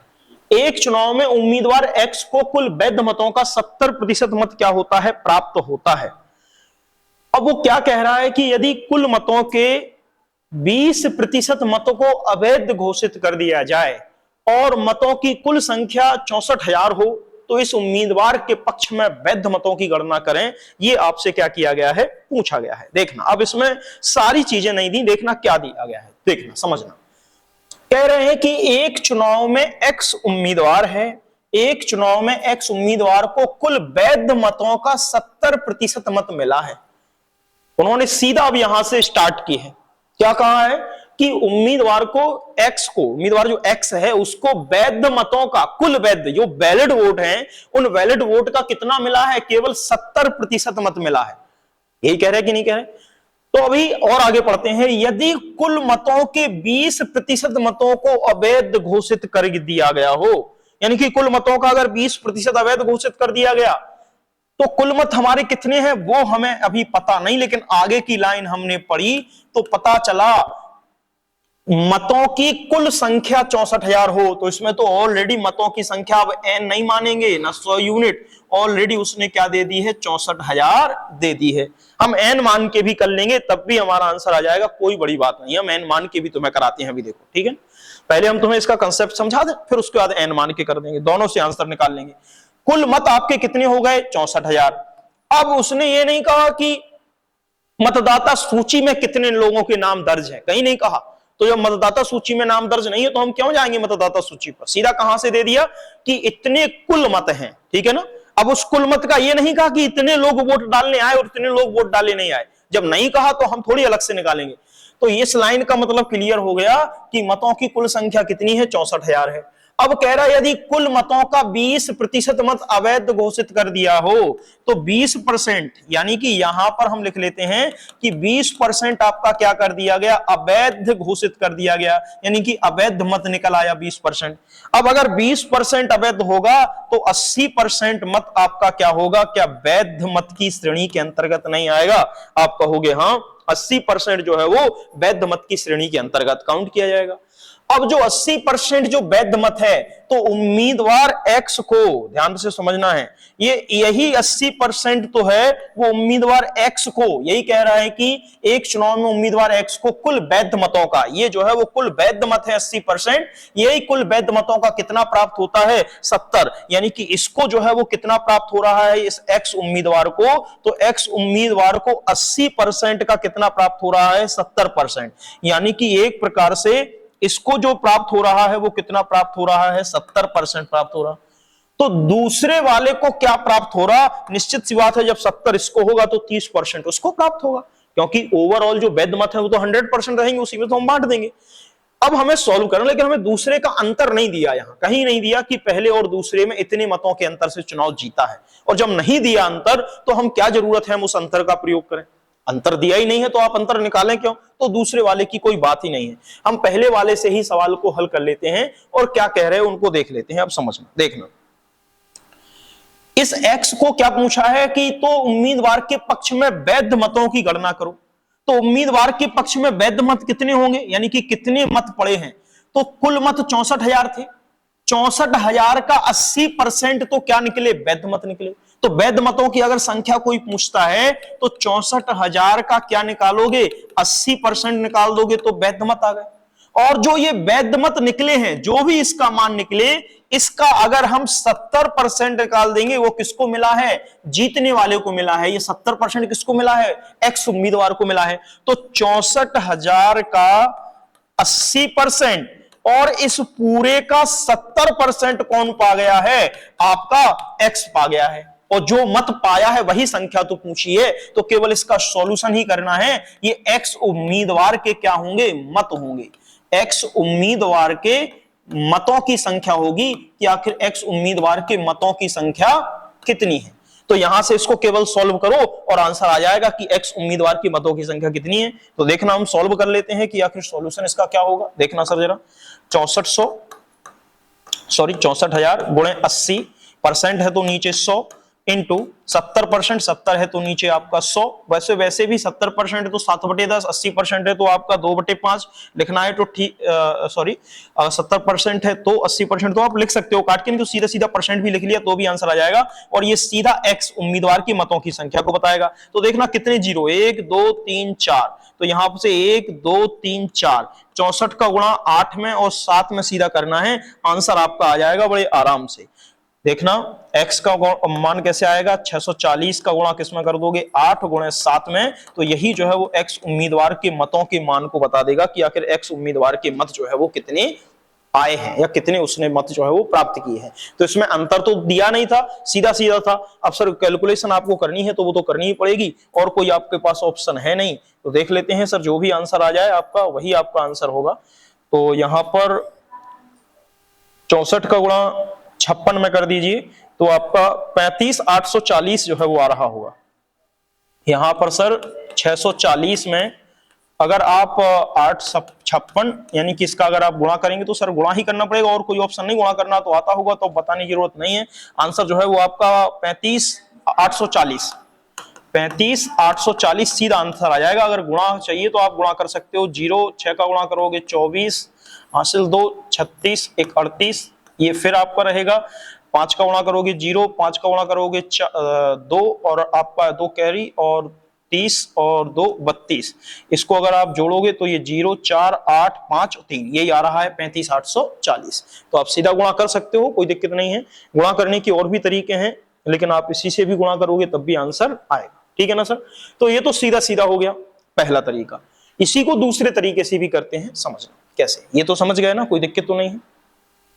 एक चुनाव में उम्मीदवार X को कुल वैध मतों का 70% मत क्या होता है, प्राप्त होता है। अब वो क्या कह रहा है कि यदि कुल मतों के 20% मतों को अवैध घोषित कर दिया जाए और मतों की कुल संख्या 64,000 हो, तो इस उम्मीदवार के पक्ष में वैध मतों की गणना करें। ये आपसे क्या किया गया है, पूछा गया है। देखना अब इसमें सारी चीजें नहीं दी, देखना क्या दिया गया है, देखना समझना। कह रहे हैं कि एक चुनाव में एक्स उम्मीदवार है, एक चुनाव में एक्स उम्मीदवार को कुल वैध मतों का 70% मत मिला है। उन्होंने सीधा अब यहां से स्टार्ट की है, क्या कहा है कि उम्मीदवार को एक्स को, उम्मीदवार जो एक्स है उसको वैध मतों का, कुल वैध जो वैलिड वोट हैं उन वैलिड वोट का कितना मिला है, केवल 70% मत मिला है। यही कह रहे कि नहीं कह रहे? तो अभी और आगे पढ़ते हैं। यदि कुल मतों के 20% मतों को अवैध घोषित कर दिया गया हो, यानी कि कुल मतों का अगर 20% अवैध घोषित कर दिया गया तो कुल मत हमारे कितने हैं वो हमें अभी पता नहीं, लेकिन आगे की लाइन हमने पढ़ी तो पता चला मतों की कुल संख्या 64,000 हो, तो इसमें तो ऑलरेडी मतों की संख्या अब एन नहीं मानेंगे ना 100 यूनिट, ऑलरेडी उसने क्या दे दी है, 64,000 दे दी है। हम एन मान के भी कर लेंगे तब भी हमारा आंसर आ जाएगा, कोई बड़ी बात नहीं है, हम एन मान के भी तुम्हें कराते हैं अभी, देखो ठीक है। पहले हम तुम्हें इसका कंसेप्ट समझा दें, फिर उसके बाद एन मान के कर देंगे, दोनों से आंसर निकाल लेंगे। कुल मत आपके कितने हो गए, 64,000। अब उसने ये नहीं कहा कि मतदाता सूची में कितने लोगों के नाम दर्ज है, कहीं नहीं कहा। तो जब मतदाता सूची में नाम दर्ज नहीं है तो हम क्यों जाएंगे मतदाता सूची पर, सीधा कहां से दे दिया कि इतने कुल मत हैं, ठीक है ना। अब उस कुल मत का ये नहीं कहा कि इतने लोग वोट डालने आए और इतने लोग वोट डालने नहीं आए, जब नहीं कहा तो हम थोड़ी अलग से निकालेंगे। तो इस लाइन का मतलब क्लियर हो गया कि मतों की कुल संख्या कितनी है, 64,000 है। अब कह रहा है यदि कुल मतों का 20% मत अवैध घोषित कर दिया हो तो 20%, यानी कि यहां पर हम लिख लेते हैं कि 20% आपका क्या कर दिया गया, अवैध घोषित कर दिया गया, यानी कि अवैध मत निकल आया 20%। अब अगर 20% अवैध होगा तो 80% मत आपका क्या होगा, क्या वैध मत की श्रेणी के अंतर्गत नहीं आएगा। आप कहोगे हाँ 80% जो है वो वैध मत की श्रेणी के अंतर्गत काउंट किया जाएगा। अब जो 80% जो वैध मत है तो उम्मीदवार एक्स को ध्यान से समझना है, ये यही 80% तो है वो उम्मीदवार एक्स को, यही कह रहा है कि एक चुनाव में उम्मीदवार एक्स को कुल वैध मतों का, ये जो है वो कुल वैध मत है 80%, यही कुल वैध मतों का कितना प्राप्त होता है, 70, यानी कि इसको जो है वो कितना प्राप्त हो रहा है इस एक्स उम्मीदवार को, तो एक्स उम्मीदवार को 80% का कितना प्राप्त हो रहा है, 70%, यानी कि एक प्रकार से इसको जो प्राप्त हो रहा है वो कितना प्राप्त हो रहा है, 70% प्राप्त हो रहा। तो दूसरे वाले को क्या प्राप्त हो रहा, निश्चित सी बात है जब 70 इसको होगा तो 30% उसको प्राप्त होगा, क्योंकि ओवरऑल जो वैध मत है वो तो 100% रहेंगे, उसी में तो हम बांट देंगे। अब हमें सॉल्व करना, लेकिन हमें दूसरे का अंतर नहीं दिया, यहां कहीं नहीं दिया कि पहले और दूसरे में इतने मतों के अंतर से चुनाव जीता है, और जब नहीं दिया अंतर तो हम क्या जरूरत है हम उस अंतर का प्रयोग करें। अंतर दिया ही नहीं है तो आप अंतर निकालें क्यों, तो दूसरे वाले की कोई बात ही नहीं है। हम पहले वाले से ही सवाल को हल कर लेते हैं और क्या कह रहे हैं उनको देख लेते हैं। अब समझना, देखना इस x को क्या पूछा है कि तो उम्मीदवार के पक्ष में वैध मतों की गणना करो। तो उम्मीदवार के पक्ष में वैध मत कितने होंगे, यानी कि कितने मत पड़े हैं, तो कुल मत 64,000 थे, 64,000 का 80% तो क्या निकले, वैध मत निकले। तो वैध मतों की अगर संख्या कोई पूछता है तो 64,000 का क्या निकालोगे, 80% निकाल दोगे तो वैध मत आ गए। और जो ये वैध मत निकले हैं, जो भी इसका मान निकले, इसका अगर हम 70% निकाल देंगे, वो किसको मिला है, जीतने वाले को मिला है। ये 70% किसको मिला है, एक्स उम्मीदवार को मिला है। तो 64,000 का 80% और इस पूरे का 70% कौन पा गया है, आपका एक्स पा गया है। और जो मत पाया है वही संख्या तो पूछी है, तो केवल इसका सॉल्यूशन ही करना है। ये एक्स उम्मीदवार के क्या होंगे, मत होंगे। एक्स उम्मीदवार के मतों की संख्या होगी कि आखिर एक्स उम्मीदवार के मतों की संख्या कितनी है। तो यहां से इसको केवल सॉल्व करो और आंसर आ जाएगा कि एक्स उम्मीदवार की मतों की संख्या कितनी है। तो देखना हम सॉल्व कर लेते हैं कि आखिर सॉल्यूशन इसका क्या होगा। देखना सर जरा, 64,000 गुणे 80% है तो नीचे 100 इंटू 70%, 70 है तो नीचे आपका 100। वैसे भी 70% है तो 7/10, 80% है तो आपका 2/5 लिखना है। तो ठीक 70% है तो 80% तो आप लिख सकते हो काट के, नहीं तो सीधा सीधा परसेंट भी लिख लिया तो भी आंसर आ जाएगा। और ये सीधा एक्स उम्मीदवार की मतों की संख्या को बताएगा। तो देखना कितने जीरो, 1 2 3 4, तो यहां से 1 2 3 4, 64 का गुणा 8 में और 7 में सीधा करना है, आंसर आपका आ जाएगा बड़े आराम से। देखना x का मान कैसे आएगा, 640 का गुणा किसमें कर दोगे, 8 गुणे 7 में, तो यही जो है वो x उम्मीदवार के मतों के मान को बता देगा कि आखिर x उम्मीदवार के मत जो है वो कितने आए हैं या कितने उसने मत जो है वो प्राप्त किए हैं। तो इसमें अंतर तो दिया नहीं था, सीधा सीधा था। अब सर कैलकुलेशन आपको करनी है तो वो तो करनी ही पड़ेगी, और कोई आपके पास ऑप्शन है नहीं। तो देख लेते हैं सर, जो भी आंसर आ जाए आपका वही आपका आंसर होगा। तो यहां पर 64 का गुणा 56 में कर दीजिए, तो आपका 35,840 जो है वो आ रहा होगा। यहां पर सर 640 में अगर आप 856 यानी कि इसका अगर आप गुणा करेंगे तो सर गुणा ही करना पड़ेगा, और कोई ऑप्शन नहीं। गुणा करना तो आता होगा तो बताने की जरूरत नहीं है। आंसर जो है वो आपका 35,840 सीधा आंसर आ जाएगा। अगर गुणा चाहिए तो आप गुणा कर सकते हो। 0 6 का गुणा करोगे 24, हासिल 2 36, 1 38, ये फिर आपका रहेगा। 5 का गुणा करोगे 0, 5 का गुणा करोगे 2 और आपका 2 कैरी और 30 और 2 32। इसको अगर आप जोड़ोगे तो ये 0 4 8 5 3 यही आ रहा है 35,840। तो आप सीधा गुणा कर सकते हो, कोई दिक्कत नहीं है। गुणा करने के और भी तरीके हैं, लेकिन आप इसी से भी गुणा करोगे तब भी आंसर आएगा। ठीक है ना सर। तो ये तो सीधा सीधा हो गया पहला तरीका। इसी को दूसरे तरीके से भी करते हैं, समझना कैसे। ये तो समझ गए ना, कोई दिक्कत तो नहीं है।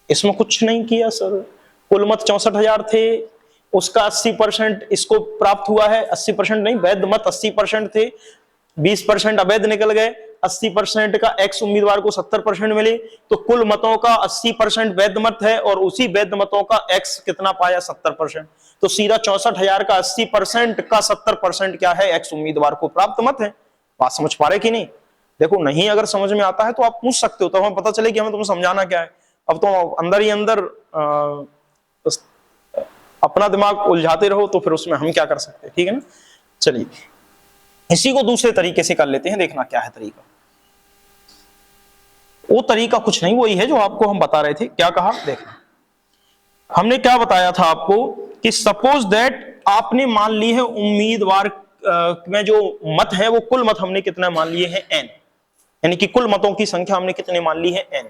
इसमें कुछ नहीं किया सर, कुल मत 64,000 थे, उसका 80% इसको प्राप्त हुआ है। 80% नहीं, वैध मत 80% थे, 20% अवैध निकल गए। 80% का एक्स उम्मीदवार को 70% मिले, तो कुल मतों का 80% वैध मत है और उसी वैध मतों का एक्स कितना पाया, 70%। तो सीधा 64,000 का 80% का 70% क्या है, एक्स उम्मीदवार को प्राप्त मत है। बात समझ पा रहे कि नहीं? देखो, नहीं अगर समझ में आता है तो आप पूछ सकते हो, तो हमें पता चले कि हमें तुम्हें समझाना क्या है। अब तो अंदर ही अंदर अपना दिमाग उलझाते रहो तो फिर उसमें हम क्या कर सकते हैं। ठीक है ना। चलिए इसी को दूसरे तरीके से कर लेते हैं। देखना क्या है तरीका। वो तरीका कुछ नहीं, वही है जो आपको हम बता रहे थे। क्या कहा, देखना हमने क्या बताया था आपको कि सपोज दैट आपने मान ली है उम्मीदवार में जो मत है वो कुल मत हमने कितना मान लिए हैं, n, यानी कि कुल मतों की संख्या हमने कितने मान ली है, n।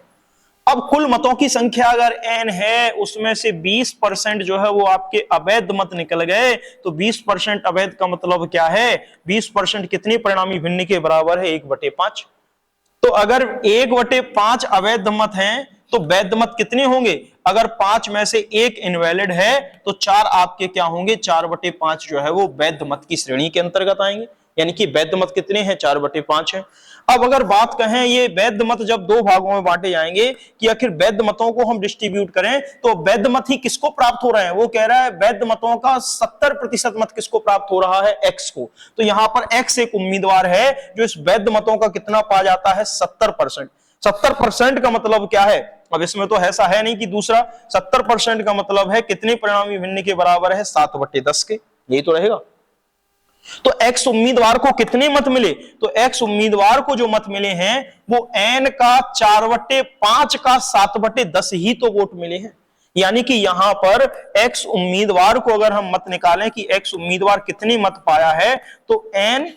अब कुल मतों की संख्या अगर n है, उसमें से 20% जो है वो आपके अवैध मत निकल गए, तो 20% अवैध का मतलब क्या है, 20% कितनी परिणामी भिन्न के बराबर है, 1/5। तो अगर 1/5 अवैध मत हैं तो वैध मत कितने होंगे, अगर 5 में से 1 इनवैलिड है तो 4 आपके क्या होंगे, 4/5 जो है वो वैध मत की श्रेणी के अंतर्गत आएंगे। यानी कि वैध मत कितने हैं, 4/5 है। अब अगर बात कहें ये वैध मत जब दो भागों में बांटे जाएंगे कि आखिर वैध मतों को हम डिस्ट्रीब्यूट करें तो वैध मत ही किसको प्राप्त हो रहे हैं, वो कह रहा है वैध मतों का 70% मत किसको प्राप्त हो रहा है, एक्स को। तो यहां पर एक्स एक उम्मीदवार है जो इस वैध मतों का कितना पा जाता है, 70%। 70% का मतलब क्या है, अब इसमें तो ऐसा है नहीं कि दूसरा, 70% का मतलब है कितने परिणामी भिन्न के बराबर है, 7/10 के, यही तो रहेगा। तो एक्स उम्मीदवार को कितने मत मिले, तो एक्स उम्मीदवार को जो मत मिले हैं वो n का 4/5 का 7/10 ही तो वोट मिले हैं। यानी कि यहां पर एक्स उम्मीदवार को अगर हम मत निकालें कि एक्स उम्मीदवार कितने मत पाया है, तो n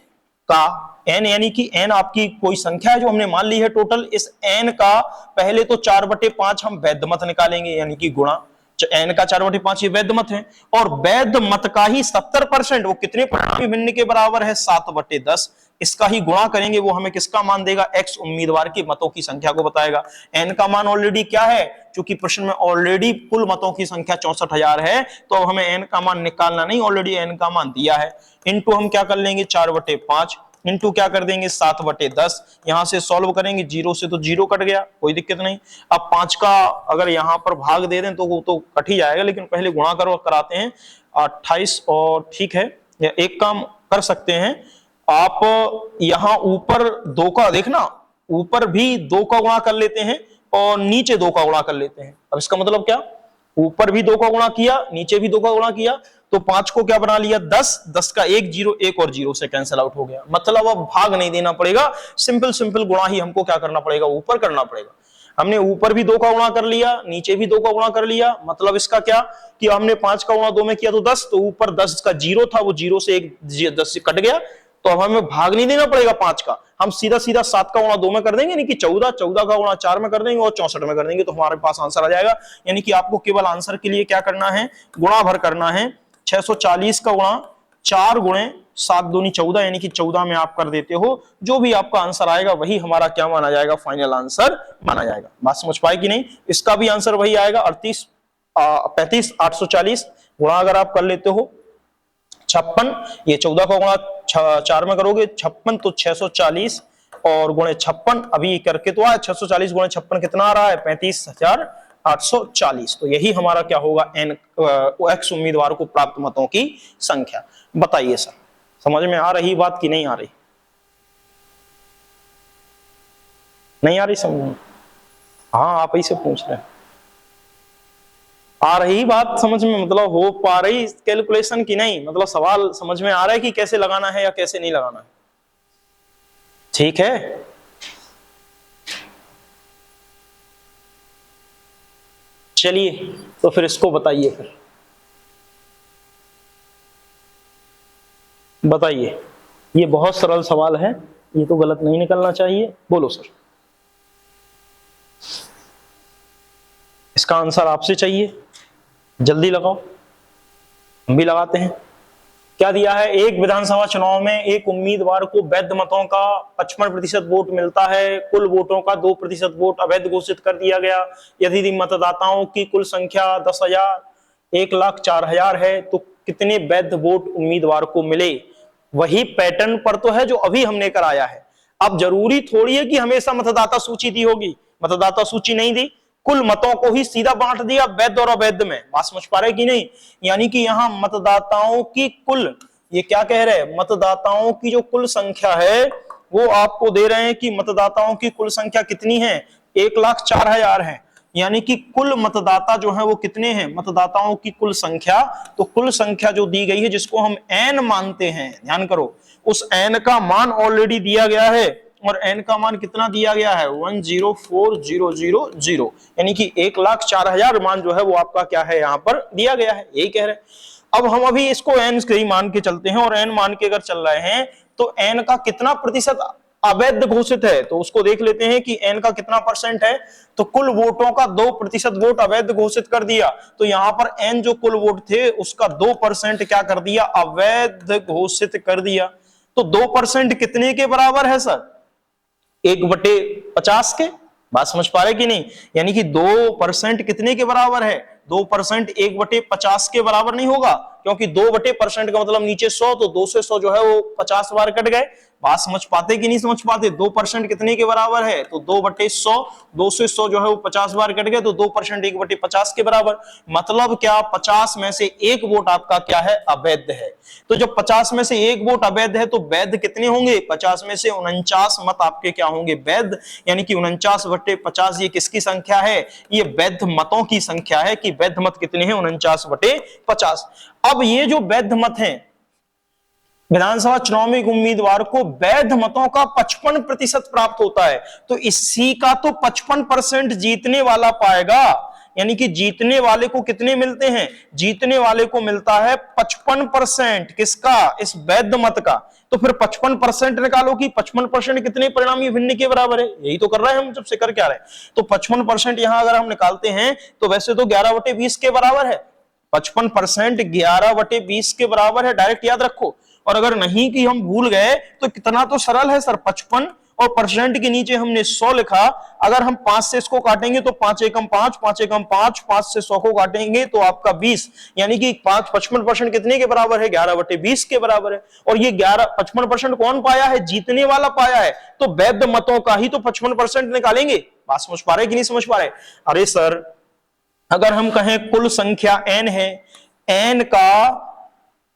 का, n यानी कि n आपकी कोई संख्या है जो हमने मान ली है टोटल, इस n का पहले तो 4/5 हम वैध मत निकालेंगे, यानी कि गुणा n का 4/5 ये वैध मत है, और वैध मत का ही 70% वो कितने परिणामी भिन्न के बराबर है, 7/10। इसका ही गुणा करेंगे, वो हमें किसका मान देगा, एक्स उम्मीदवार के मतों की संख्या को बताएगा। n का मान ऑलरेडी क्या है, क्योंकि प्रश्न में ऑलरेडी कुल मतों की संख्या 64,000 है, तो अब हमें n का मान निकालना नहीं, ऑलरेडी n का मान दिया है। इनटू हम क्या कर लेंगे, 4/5 इनटू क्या कर देंगे, 7/10। यहां से सॉल्व करेंगे, 0 से तो 0 कट गया, कोई दिक्कत नहीं। अब 5 का अगर यहां पर भाग दे दें तो वो तो कट ही जाएगा, लेकिन पहले गुणा कराते हैं 28। और ठीक है, एक काम कर सकते हैं आप, यहां ऊपर 2 का देखना, ऊपर भी 2 का गुणा कर लेते हैं और नीचे 2 का गुणा कर लेते हैं। अब इसका मतलब क्या, ऊपर भी 2 का गुणा किया, नीचे भी 2 का गुणा किया, तो 5 को क्या बना लिया, 10, 10 का 1 0, 1 और 0 से कैंसिल आउट हो गया। मतलब अब भाग नहीं देना पड़ेगा, सिंपल गुणा ही हमको क्या करना पड़ेगा, ऊपर करना पड़ेगा। हमने ऊपर भी 2 का गुणा कर लिया, नीचे भी 2 का गुणा कर लिया। मतलब इसका क्या कि हमने 5 का गुणा 2 में किया तो 10, तो ऊपर 10 का 0 था, वो 0 से 1 10 से कट गया, तो अब हमें भाग नहीं देना पड़ेगा 5 का, हम सीधा सीधा 7 का गुणा 2 में कर देंगे, यानी कि 14, 14 का गुणा 4 में कर देंगे और 64 में कर देंगे, तो हमारे पास आंसर आ जाएगा। यानी कि आपको केवल आंसर के लिए क्या करना है, गुणा भर करना है। 640 का गुणा 4 गुणे 7 दूनी 14, यानी कि 14 में आप कर देते हो, जो भी आपका आंसर आएगा वही हमारा क्या माना जाएगा, फाइनल आंसर माना जाएगा। बात समझ पाए कि नहीं? इसका भी आंसर वही आएगा, 35 840 गुणा अगर आप कर लेते हो 56, ये 14 का गुणा 4 में करोगे 56, तो 640 और गुणे 56 अभी करके तो आया, 640 गुणे 56 कितना आ रहा है, 35,840। तो यही हमारा क्या होगा, n x उम्मीदवार को प्राप्त मतों की संख्या। बताइए सर, समझ में आ रही बात कि नहीं आ रही? नहीं आ रही समझ में? हाँ, आप ही से पूछ रहे हैं। आ रही बात समझ में, मतलब हो पा रही कैलकुलेशन की नहीं, मतलब सवाल समझ में आ रहा है कि कैसे लगाना है या कैसे नहीं लगाना है? ठीक है, चलिए तो फिर इसको बताइए, फिर बताइए। ये बहुत सरल सवाल है, ये तो गलत नहीं निकलना चाहिए। बोलो सर, इसका आंसर आपसे चाहिए, जल्दी लगाओ, हम भी लगाते हैं। क्या दिया है, एक विधानसभा चुनाव में एक उम्मीदवार को वैध मतों का 55% वोट मिलता है, कुल वोटों का 2% वोट अवैध घोषित कर दिया गया। यदि मतदाताओं की कुल संख्या 10,000 1,04,000 है तो कितने वैध वोट उम्मीदवार को मिले? वही पैटर्न पर तो है जो अभी हमने कराया है। अब जरूरी थोड़ी है कि हमेशा मतदाता सूची दी होगी, मतदाता सूची नहीं दी, कुल मतों को ही सीधा बांट दिया वैध और अवैध में। बात समझ पा रहे कि नहीं? यानी कि यहां मतदाताओं की कुल, ये क्या कह रहे हैं, मतदाताओं की जो कुल संख्या है वो आपको दे रहे हैं कि मतदाताओं की कुल संख्या कितनी है, 1,04,000 है। यानी कि कुल मतदाता जो है वो कितने हैं, मतदाताओं की कुल संख्या, तो कुल संख्या जो दी गई है जिसको हम n मानते हैं, ध्यान करो, उस n का मान ऑलरेडी दिया गया है, और n का मान कितना दिया गया है, 104,000, यानी कि 1,04,000 मान जो है वो आपका क्या है, यहां पर दिया गया है, यही कह रहे हैं। अब हम अभी इसको n के ही मान के चलते हैं, और n मान के अगर चल रहे हैं तो n का कितना प्रतिशत अवैध घोषित है, तो उसको देख लेते हैं कि n का कितना परसेंट है। तो कुल वोटों का 2% वोट अवैध घोषित कर दिया, तो यहां पर n जो कुल वोट थे उसका 2% क्या कर दिया, अवैध घोषित कर दिया। तो 2% कितने के बराबर है सर, 1/50 के। बात समझ पा रहे कि नहीं? यानी कि 2% कितने के बराबर है, 2% 1/50 के बराबर नहीं होगा, क्योंकि 2% का मतलब नीचे 100, तो 2 से 100 जो है वो 50 बार कट गए। बात समझ पाते कि नहीं समझ पाते? 2% कितने के बराबर है, तो 2/100, 2 से 100 जो है वो 50 बार कट गए, तो 2% 1/50 के बराबर। मतलब क्या, 50 में से 1 वोट आपका क्या है, अवैध है। तो जब 50 में से 1 वोट अवैध है तो वैध कितने होंगे, 50 में से 49 मत आपके क्या होंगे, वैध। यानी कि 49/50 ये किसकी संख्या है, ये वैध मतों की संख्या है, कि वैध मत कितने हैं, 49/50। अब ये जो वैध मत हैं, विधानसभा चुनाव में एक उम्मीदवार को वैध मतों का 55% प्राप्त होता है, तो इसी का तो 55% जीतने वाला पाएगा। यानी कि जीतने वाले को कितने मिलते हैं, जीतने वाले को मिलता है 55%, किसका, इस वैध मत का। तो फिर 55% निकालो कि 55% कितने परिणामी भिन्न के बराबर है, यही तो कर रहे हैं हम, जब से कर क्या रहे हैं। तो 55% यहां अगर हम निकालते हैं तो वैसे तो 11/20 के बराबर है, 55% 11/20 के बराबर है, डायरेक्ट याद रखो। और अगर नहीं कि हम भूल गए तो कितना तो सरल है सर, 55 और परसेंट के नीचे हमने 100 लिखा। अगर हम 5 से इसको काटेंगे तो 5 एकम 5, 5 एकम 5, 5 से 100 को काटेंगे तो आपका 20, यानी कि 55% कितने के बराबर है, 11/20 के बराबर है। और ये 55% कौन पाया है, जीतने वाला पाया है, तो वैध मतों का ही तो 55% निकालेंगे। बात समझ पा रहे कि नहीं समझ पा रहे? अरे सर, अगर हम कहें कुल संख्या n है, n का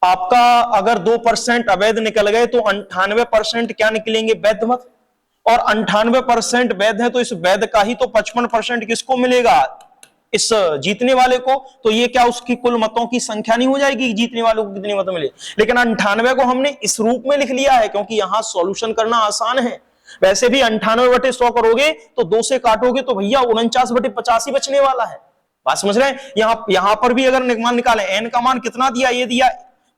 आपका अगर 2% अवैध निकल गए तो 98% क्या निकलेंगे, वैध मत। और 98% वैध है तो इस वैध का ही तो 55% किसको मिलेगा, इस जीतने वाले को। तो ये क्या उसकी कुल मतों की संख्या नहीं हो जाएगी, जीतने वालों को कितने मत मिले। लेकिन 98 को हमने इस रूप में लिख लिया है क्योंकि यहां सॉल्यूशन करना आसान है। वैसे भी 98/100 करोगे तो 2 से काटोगे तो भैया 49/50 ही बचने वाला है। बात समझ रहे हैं? यहां पर भी अगर मान निकालें, n का मान कितना दिया, ये दिया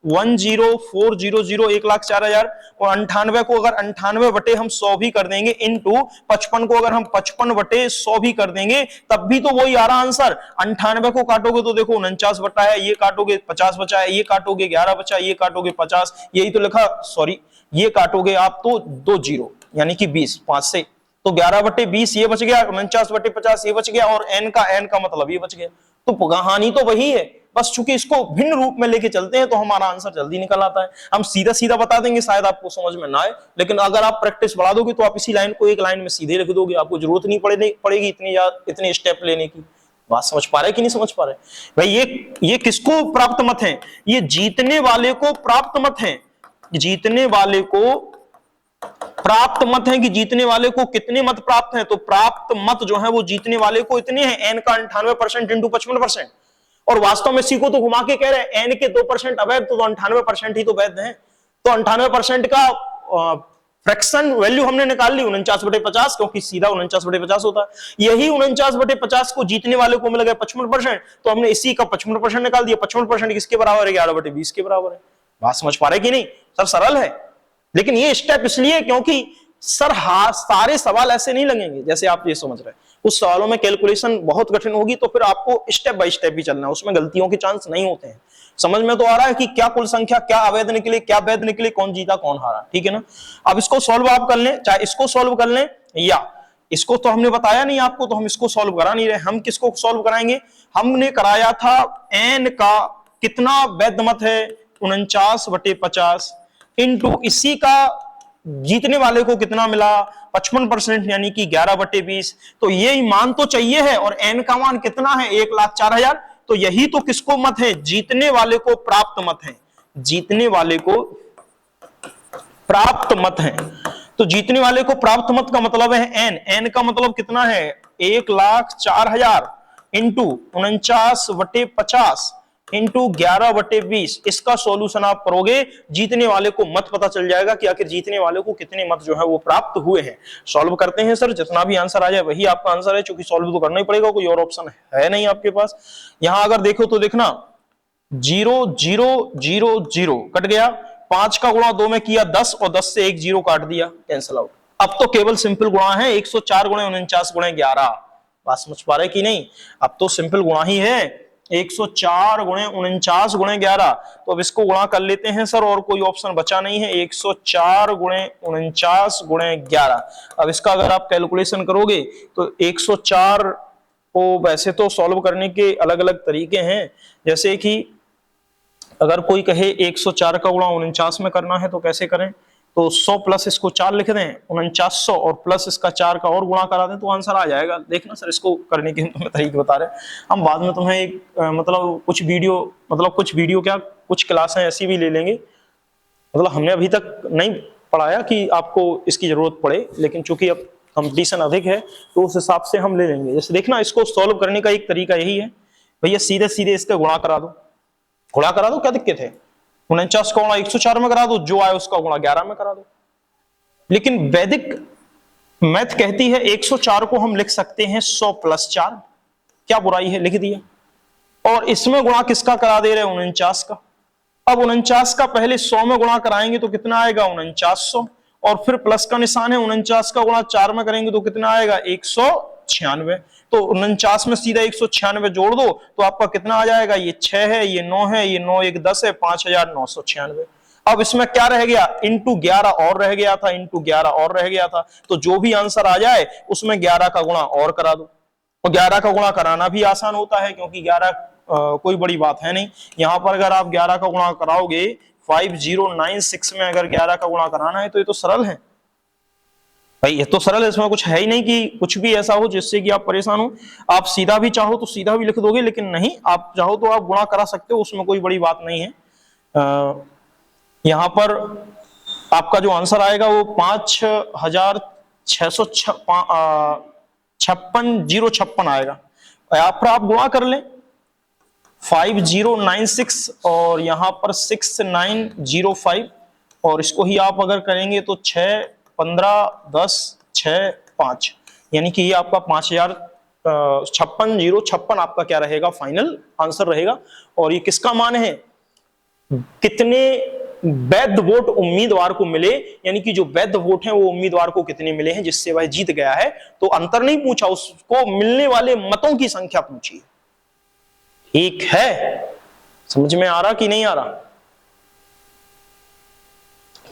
10400 1,04,000 और 98 को अगर 98 बटे हम 100 भी कर देंगे इनटू 55 को अगर हम 55 बटे 100 भी कर देंगे तब भी तो वही आ रहा आंसर। 98 को काटोगे तो देखो 49 बटा है, ये काटोगे 50 बचा है, ये काटोगे 11 बचा, ये काटोगे 50, यही तो लिखा, सॉरी ये काटोगे आप तो 2 जीरो यानी कि 20 5 से, तो 11 बटे 20 ये बच गया, 49 बटे 50 ये बच गया और n का मतलब ये बच गया। तो कहानी तो वही है, बस चूंकि इसको भिन्न रूप में लेके चलते हैं तो हमारा आंसर जल्दी निकल आता है। हम सीधा सीधा बता देंगे शायद आपको समझ में ना आए, लेकिन अगर आप प्रैक्टिस बढ़ा दोगे तो आप इसी लाइन को एक लाइन में सीधे लिख दोगे, आपको जरूरत नहीं पड़ेगी इतनी स्टेप लेने की। बात समझ पा रहे कि नहीं समझ पा रहे भाई? ये किसको प्राप्त मत है? ये जीतने वाले को प्राप्त मत है, जीतने वाले को प्राप्त मत है कि जीतने वाले को कितने मत प्राप्त हैं, तो प्राप्त मत जो है वो जीतने वाले को इतने हैं, n का 98% इंटू 55%। और वास्तव में इसी को तो घुमा के कह रहे हैं n के 2% अवैध, तो 98% ही तो वैध है। तो 98% का फ्रैक्शन वैल्यू हमने निकाल ली 49/50, क्योंकि सीधा 49/50 होता है। यही 49/50 को जीतने वाले को मिल गया 55%, तो हमने इसी का 55% निकाल दिया। 55% किसके बराबर है? 11/20 के बराबर है। बात समझ पा रहे कि नहीं? सर सरल है, लेकिन ये स्टेप इसलिए क्योंकि सर सारे सवाल ऐसे नहीं लगेंगे जैसे आप ये समझ रहे हैं। उस सवालों में कैलकुलेशन बहुत कठिन होगी, तो फिर आपको स्टेप बाय स्टेप भी चलना है, उसमें गलतियों के चांस नहीं होते हैं। समझ में तो आ रहा है कि क्या कुल संख्या, क्या अवैध निकले, क्या वैध निकले, कौन जीता कौन हारा, ठीक है ना? अब इसको सॉल्व आप कर लें, चाहे इसको सॉल्व कर लें या इसको, तो हमने बताया नहीं आपको, तो हम इसको सॉल्व करा नहीं रहे। हम किसको सॉल्व कराएंगे? हमने कराया था n का कितना वैध मत है 49/50 इंटू इसी का जीतने वाले को कितना मिला 55% यानी कि 11/20। तो ये मान तो चाहिए है और n का मान कितना है 1,04,000। तो यही तो किसको मत है? जीतने वाले को प्राप्त मत है, जीतने वाले को प्राप्त मत है। तो जीतने वाले को प्राप्त मत का मतलब है n का मतलब कितना है 1,04,000 इंटू 49/50 इंटू 11/20। इसका सॉल्यूशन आप करोगे, जीतने वाले को मत पता चल जाएगा कि आखिर जीतने वाले को कितने मत जो है वो प्राप्त हुए हैं। सॉल्व करते हैं सर, जितना भी आंसर आ जाए वही आपका आंसर है, क्योंकि सॉल्व तो करना ही पड़ेगा, कोई और ऑप्शन है नहीं आपके पास। यहां अगर देखो तो देखना 0 0 0 0 कट गया, 5 का गुणा 2 में किया 10 और 10 से 1 0 काट दिया, कैंसिल आउट। अब तो केवल सिंपल गुणा है 104 गुणे 49 गुणे 11। बात समझ पा रहे कि नहीं? अब तो सिंपल गुणा ही है 104 गुणे 49 गुणे 11। तो अब इसको गुणा कर लेते हैं सर, और कोई ऑप्शन बचा नहीं है। 104 गुणे 49 गुणे 11। अब इसका अगर आप कैलकुलेशन करोगे तो 104 को वैसे तो सॉल्व करने के अलग अलग तरीके हैं, जैसे कि अगर कोई कहे 104 का गुणा 49 में करना है तो कैसे करें? तो 100 प्लस इसको 4 लिख दें 4900 और प्लस इसका 4 का और गुणा करा दें तो आंसर आ जाएगा। देखना सर, इसको करने के तुम्हें तरीके बता रहे हैं हम, बाद में तुम्हें एक मतलब कुछ वीडियो क्या कुछ क्लासें ऐसी भी ले लेंगे। मतलब हमने अभी तक नहीं पढ़ाया कि आपको इसकी जरूरत पड़े, लेकिन चूंकि अब कंपटीशन अधिक है तो उस हिसाब से हम ले लेंगे। जैसे देखना, इसको सॉल्व करने का एक तरीका यही है, भैया सीधे सीधे इसका गुणा करा दो, क्या दिक्कत है? 49 का गुणा 104 में करा दो, जो आए उसका गुणा 11 में करा दो। लेकिन वैदिक मैथ कहती है 104 को हम लिख सकते हैं 100 प्लस 4, क्या बुराई है, लिख दिया। और इसमें गुणा किसका करा दे रहे हैं? 49 का। अब 49 का पहले 100 में गुणा कराएंगे तो कितना आएगा 4900, और फिर प्लस का निशान है 49 का गुणा 4 में करेंगे तो कितना आएगा 196। तो 49 में सीधा 196 जोड़ दो तो आपका कितना आ जाएगा? ये 6 है, ये 9 है, ये 9 1 10 है, 5996। अब इसमें क्या रह गया? इंटू 11 और रह गया था, इंटू 11 और रह गया था। तो जो भी आंसर आ जाए उसमें 11 का गुणा और करा दो। और 11 का गुणा कराना भी आसान होता है, क्योंकि 11 कोई बड़ी बात है नहीं। यहां पर अगर आप 11 का गुणा कराओगे 5096 में अगर 11 का गुणा कराना है तो ये तो सरल है भाई, ये तो सरल है। इसमें कुछ है ही नहीं कि कुछ भी ऐसा हो जिससे कि आप परेशान हो। आप सीधा भी चाहो तो सीधा भी लिख दोगे, लेकिन नहीं, आप चाहो तो आप गुणा करा सकते हो, उसमें कोई बड़ी बात नहीं है। यहां पर आपका जो आंसर आएगा वो 56,056 आएगा। यहाँ पर आप गुणा कर लें 5096 और यहां पर 6905, और इसको ही आप अगर करेंगे तो 6 15 10 6 5, यानी कि ये आपका 56,056 आपका क्या रहेगा? फाइनल आंसर रहेगा। और ये किसका मान है? कितने वैध वोट उम्मीदवार को मिले, यानी कि जो वैध वोट हैं वो उम्मीदवार को कितने मिले हैं जिससे वह जीत गया है। तो अंतर नहीं पूछा, उसको मिलने वाले मतों की संख्या पूछी। ठीक है, समझ में आ रहा कि नहीं आ रहा?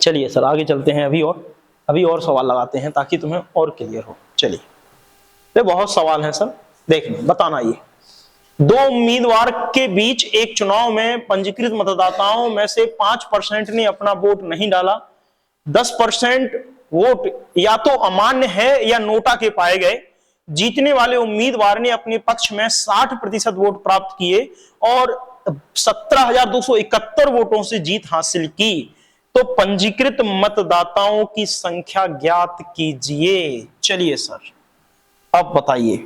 चलिए सर आगे चलते हैं, अभी और सवाल लगाते हैं ताकि तुम्हें और क्लियर हो। चलिए, ये बहुत सवाल है सर, देखना बताना। ये दो उम्मीदवार के बीच एक चुनाव में पंजीकृत मतदाताओं में से 5% ने अपना वोट नहीं डाला, 10% वोट या तो अमान्य है या नोटा के पाए गए। जीतने वाले उम्मीदवार ने अपने पक्ष में 60% वोट प्राप्त किए और 17,271 वोटों से जीत हासिल की। तो पंजीकृत मतदाताओं की संख्या ज्ञात कीजिए। चलिए सर अब बताइए,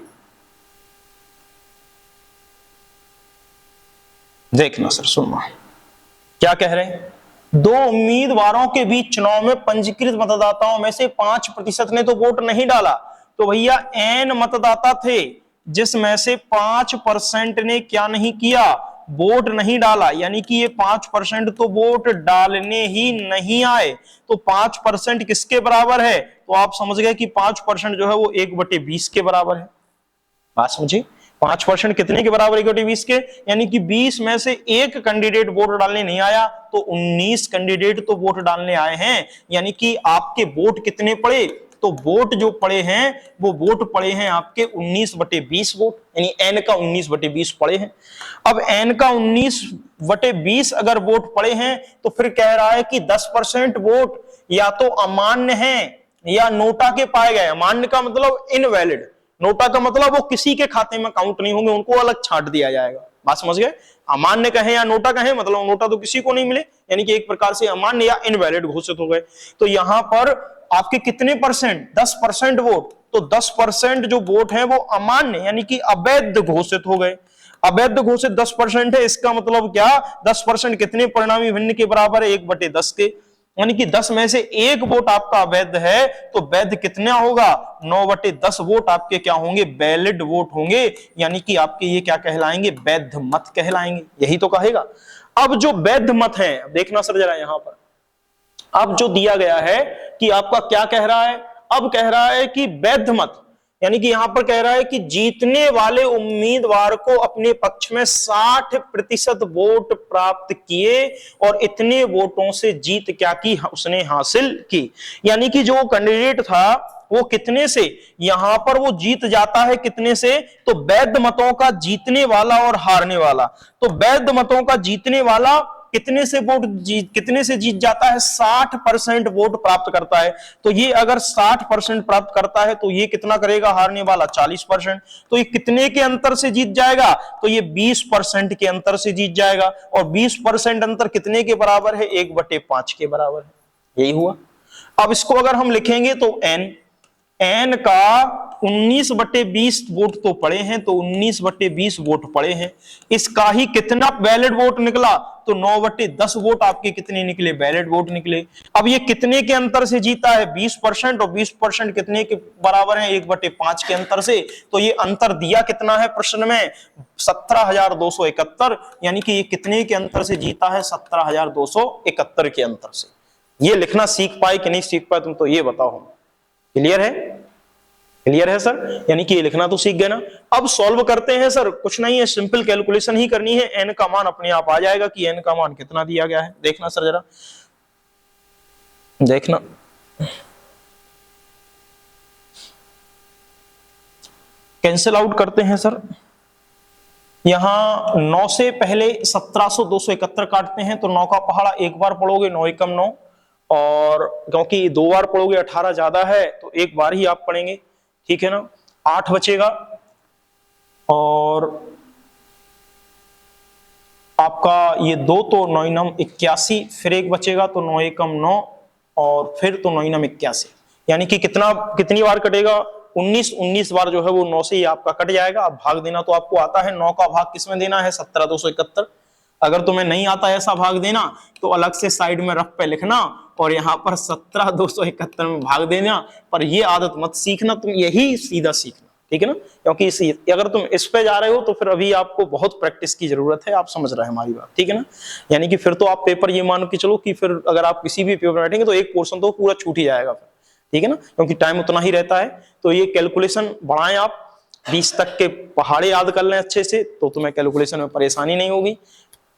देखना सर, सुनना क्या कह रहे हैं। दो उम्मीदवारों के बीच चुनाव में पंजीकृत मतदाताओं में से 5% ने तो वोट नहीं डाला, तो भैया n मतदाता थे जिसमें से 5% ने क्या नहीं किया, वोट नहीं डाला, यानी कि ये 5% तो वोट डालने ही नहीं आए। तो 5% किसके बराबर है? तो आप समझ गए कि 5% जो है वो 1/20 के बराबर है। बात समझिए, 5% कितने के बराबर? 1/20 के, यानी कि 20 में से एक कैंडिडेट वोट डालने नहीं आया, तो 19 कैंडिडेट तो वोट डालने आए हैं। यानी कि आपके वोट कितने पड़े? तो वोट जो पड़े हैं वो वोट पड़े हैं आपके 19/20 वोट, यानी n का 19/20 पड़े हैं। अब n का 19/20 अगर वोट पड़े हैं तो फिर कह रहा है कि 10% वोट या तो अमान्य है या नोटा के पाए गए। अमान्य का मतलब इनवैलिड, नोटा का मतलब वो किसी के खाते में काउंट नहीं होंगे, उनको अलग छांट दिया जाएगा। बात समझ गए? अमान्य कहें या नोटा कहें, मतलब नोटा तो किसी को नहीं मिले, यानी कि एक प्रकार से अमान्य या इनवैलिड घोषित हो गए। तो यहां पर आपके कितने परसेंट? 10% वोट। तो 10% जो वोट है वो अमान्य यानी कि अवैध घोषित हो गए। अवैध घोषित 10% है, इसका मतलब क्या? 10% कितने परिणामी भिन्न के बराबर है? 1/10 के, यानी कि 10 में से एक वोट आपका वैध है, तो वैध कितना होगा? 9/10 वोट आपके क्या होंगे? वैलिड वोट होंगे, यानी कि आपके ये क्या कहलाएंगे? वैध मत कहलाएंगे। यही तो कहेगा। अब जो वैध मत है, देखना सर जरा यहां पर, अब जो दिया गया है कि आपका क्या कह रहा है? अब कह रहा है कि वैध मत, यानी कि यहां पर कह रहा है कि जीतने वाले उम्मीदवार को अपने पक्ष में 60% वोट प्राप्त किए और इतने वोटों से जीत क्या की? उसने हासिल की। यानी कि जो कैंडिडेट था वो कितने से यहां पर वो जीत जाता है, कितने से? तो वैध मतों का जीतने वाला और हारने वाला। तो वैध मतों का जीतने वाला कितने से कितने से जीत जाता है? 60% वोट प्राप्त करता है। तो ये अगर 60% प्राप्त करता है तो ये कितना करेगा? हारने वाला 40%। तो ये कितने के अंतर से जीत जाएगा? तो ये 20% के अंतर से जीत जाएगा। और 20% अंतर कितने के बराबर है? 1/5 के बराबर है। यही हुआ। अब इसको अगर हम लिखेंगे तो n का 19/20 वोट तो पड़े हैं, तो 19/20 वोट पड़े हैं। इसका ही कितना वैलिड वोट निकला? तो 9/10 वोट आपके कितने निकले? वैलिड वोट निकले। अब ये कितने के अंतर से जीता है? 20%। और 20% कितने के बराबर है? 1/5 के अंतर से। तो ये अंतर दिया कितना है प्रश्न में? 17,271, यानी कि ये कितने के अंतर से जीता है? 17,271 के अंतर से। ये लिखना सीख पाए कि नहीं सीख पाए तुम तो ये बताओ। क्लियर है? क्लियर है सर? यानी कि ये लिखना तो सीख गए ना। अब सॉल्व करते हैं सर, कुछ नहीं है, सिंपल कैलकुलेशन ही करनी है। n का मान अपने आप आ जाएगा कि n का मान कितना दिया गया है। देखना सर जरा, देखना कैंसिल आउट करते हैं सर। यहां 9 से पहले 17,271 काटते हैं, तो 9 का पहाड़ा एक बार पढ़ोगे, 9 एकम 9, और क्योंकि 2 बार पढ़ोगे 18 ज्यादा है तो एक बार ही आप पढ़ेंगे, ठीक है ना। 8 बचेगा और आपका ये 2 तो 9 9 81, फिर एक बचेगा तो 9 एकम 9 और फिर तो 9 9 81, यानी कि कितनी बार कटेगा? 19 बार जो है वो 9 से ही आपका कट जाएगा। अब भाग देना तो आपको आता है, 9 का भाग किसमें देना है? 17,271। अगर तुम्हें नहीं आता ऐसा भाग देना तो अलग से साइड में रफ पे लिखना और यहां पर 17,271 में भाग देना। पर ये आदत मत सीखना तुम, यही सीधा सीखना, ठीक है ना, क्योंकि इसी अगर तुम इस पे जा रहे हो तो फिर अभी आपको बहुत प्रैक्टिस की जरूरत है, आप समझ रहे हैं हमारी बात, ठीक है ना। यानी कि फिर तो आप पेपर ये मान के चलो कि फिर अगर आप किसी भी पेपर में बैठेंगे तो एक पोर्शन तो पूरा छूट ही जाएगा फिर, ठीक है ना, क्योंकि टाइम उतना ही रहता है। तो ये कैलकुलेशन बढ़ाएं आप, 20 तक के पहाड़े याद कर लें अच्छे से, तो तुम्हें कैलकुलेशन में परेशानी नहीं होगी।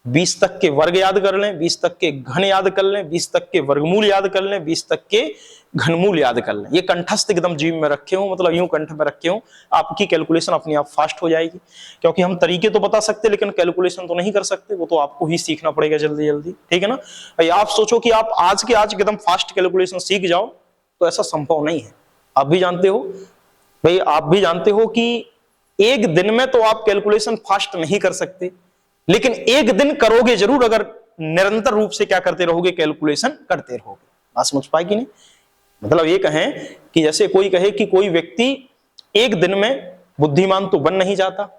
20 तक के वर्ग याद कर लें, 20 तक के घन याद कर लें, 20 तक के वर्गमूल याद कर लें, 20 तक के घनमूल याद कर लें। ये कंठस्थ एकदम जीव में रखे हो, मतलब यूं कंठ में रखे हो, आपकी कैलकुलेशन अपने आप फास्ट हो जाएगी। क्योंकि हम तरीके तो बता सकते लेकिन कैलकुलेशन तो नहीं कर सकते, वो तो आपको ही सीखना पड़ेगा जल्दी जल्दी, ठीक है ना। भाई आप सोचो कि आप आज के आज एकदम फास्ट कैलकुलेशन सीख जाओ, तो ऐसा संभव नहीं है। आप भी जानते हो भाई, आप भी जानते हो कि एक दिन में तो आप कैलकुलेशन फास्ट नहीं कर सकते, लेकिन एक दिन करोगे जरूर अगर निरंतर रूप से क्या करते रहोगे, कैलकुलेशन करते रहोगे। बात समझ पाए कि नहीं। मतलब ये कहें कि जैसे कोई कहे कि कोई व्यक्ति एक दिन में बुद्धिमान तो बन नहीं जाता,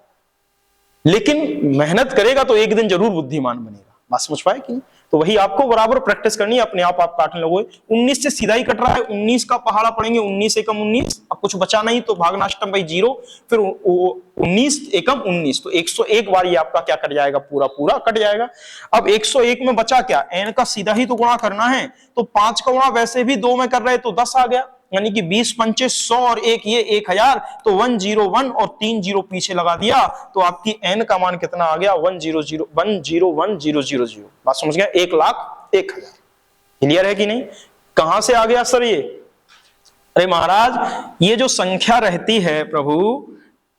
लेकिन मेहनत करेगा तो एक दिन जरूर बुद्धिमान बनेगा। बात समझ पाए कि नहीं। तो वही आपको बराबर प्रैक्टिस करनी है, अपने आप काटने लगोगे। 19 से सीधा ही कट रहा है, 19 का पहाड़ा पड़ेंगे, 19 एकम 19, अब कुछ बचा नहीं तो भागनाष्टम भाई 0, फिर 19 एकम 19, तो 101 बार ये आपका क्या कट जाएगा, पूरा पूरा कट जाएगा। अब 101 में बचा क्या, n का सीधा ही तो गुणा करना है, तो 5 का गुणा वैसे भी 2 में कर रहे तो 10 आ गया, यानी कि 20 पंचे 100 और एक ये 1000, तो 101 और 3 जीरो पीछे लगा दिया, तो आपकी n का मान कितना आ गया, 101,000। बात समझ गया, 1,01,000। क्लियर है कि नहीं। कहां से आ गया सर ये, अरे महाराज ये जो संख्या रहती है प्रभु,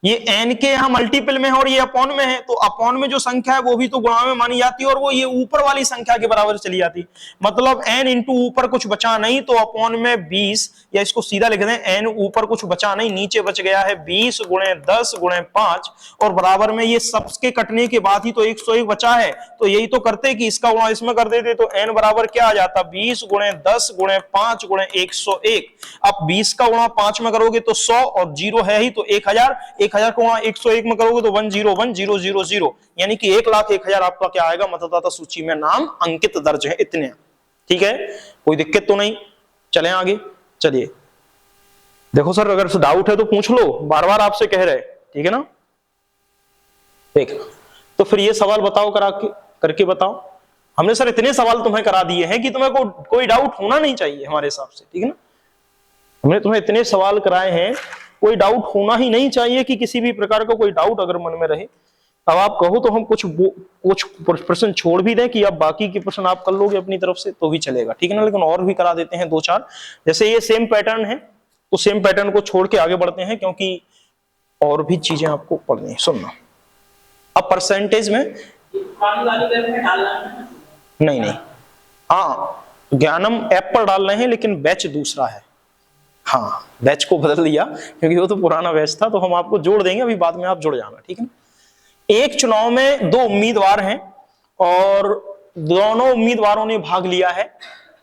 ये n के यहां मल्टीपल में है और ये अपॉन में है, तो अपॉन में जो संख्या है वो भी तो गुणा में मानी जाती है, और वो ये ऊपर वाली संख्या के बराबर चली जाती। मतलब n इंटू ऊपर कुछ बचा नहीं तो अपॉन में 20, या इसको सीधा लिख दें, n ऊपर कुछ बचा नहीं, नीचे बच गया है 20 गुणे 10 गुणे 5, और बराबर में ये सबके कटने के बाद ही तो 101 बचा है। तो यही तो करते कि इसका गुणा इसमें कर देते, तो n बराबर क्या आ जाता, 20 गुणे 10 गुणे 5 गुणे 101। अब 20 का गुणा 5 में करोगे तो 100, और 0 है ही तो 1000 को 101 में करोगे तो 101,000, यानी कि 1,01,000 आपका क्या आएगा, मतदाता सूची में नाम अंकित दर्ज है, इतने। ठीक है, कोई दिक्कत तो नहीं। चलें आगे। चलिए देखो सर, अगर डाउट है तो पूछ लो, बार बार आपसे कह रहे, ठीक है ना। देखना तो फिर ये सवाल बताओ, करके बताओ। हमने सर इतने सवाल तुम्हें करा दिए हैं कि तुम्हें कोई डाउट होना नहीं चाहिए हमारे हिसाब से, ठीक है ना। हमने तुम्हें इतने सवाल कराए हैं, कोई डाउट होना ही नहीं चाहिए कि किसी भी प्रकार का कोई डाउट अगर मन में रहे। अब आप कहो तो हम कुछ प्रश्न छोड़ भी दें कि अब बाकी के प्रश्न आप कर लोगे अपनी तरफ से तो भी चलेगा, ठीक है ना। लेकिन और भी करा देते हैं 2-4, जैसे ये सेम पैटर्न है तो सेम पैटर्न को छोड़ के आगे बढ़ते हैं, क्योंकि और भी चीजें आपको पढ़नी है। सुनना, अब परसेंटेज में नहीं, हाँ ज्ञानम ऐप पर डाल रहे हैं लेकिन बैच दूसरा है। हाँ बैच को बदल दिया क्योंकि वो तो पुराना बैच था, तो हम आपको जोड़ देंगे, अभी बाद में आप जुड़ जाना, ठीक है ना। एक चुनाव में 2 उम्मीदवार हैं और दोनों उम्मीदवारों ने भाग लिया है।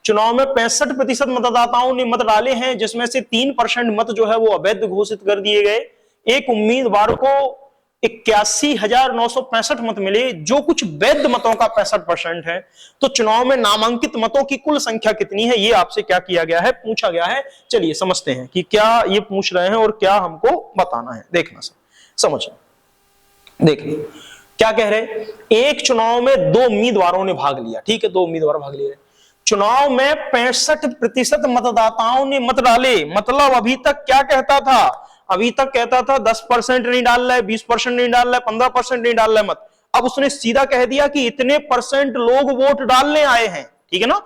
चुनाव में 65% मतदाताओं ने मत डाले हैं, जिसमें से 3% मत जो है वो अवैध घोषित कर दिए गए। एक उम्मीदवार को 81,965 मत मिले, जो कुछ वैध मतों का 65% है। तो चुनाव में नामांकित मतों की कुल संख्या कितनी है, ये आपसे क्या किया गया है, पूछा गया है। चलिए समझते हैं कि क्या ये पूछ रहे हैं और क्या हमको बताना है। देखना सर, समझना, देखिए क्या कह रहे। एक चुनाव में 2 उम्मीदवारों ने भाग लिया, ठीक है, 2 उम्मीदवार भाग लिए। चुनाव में 65% मतदाताओं ने मत डाले। मतलब अभी तक क्या कहता था, अभी तक कहता था 10% नहीं डाल रहा है, 20% नहीं डाल रहा है, 15% नहीं डाल रहा है मत। अब उसने सीधा कह दिया कि इतने % लोग वोट डालने आए हैं, ठीक है ना,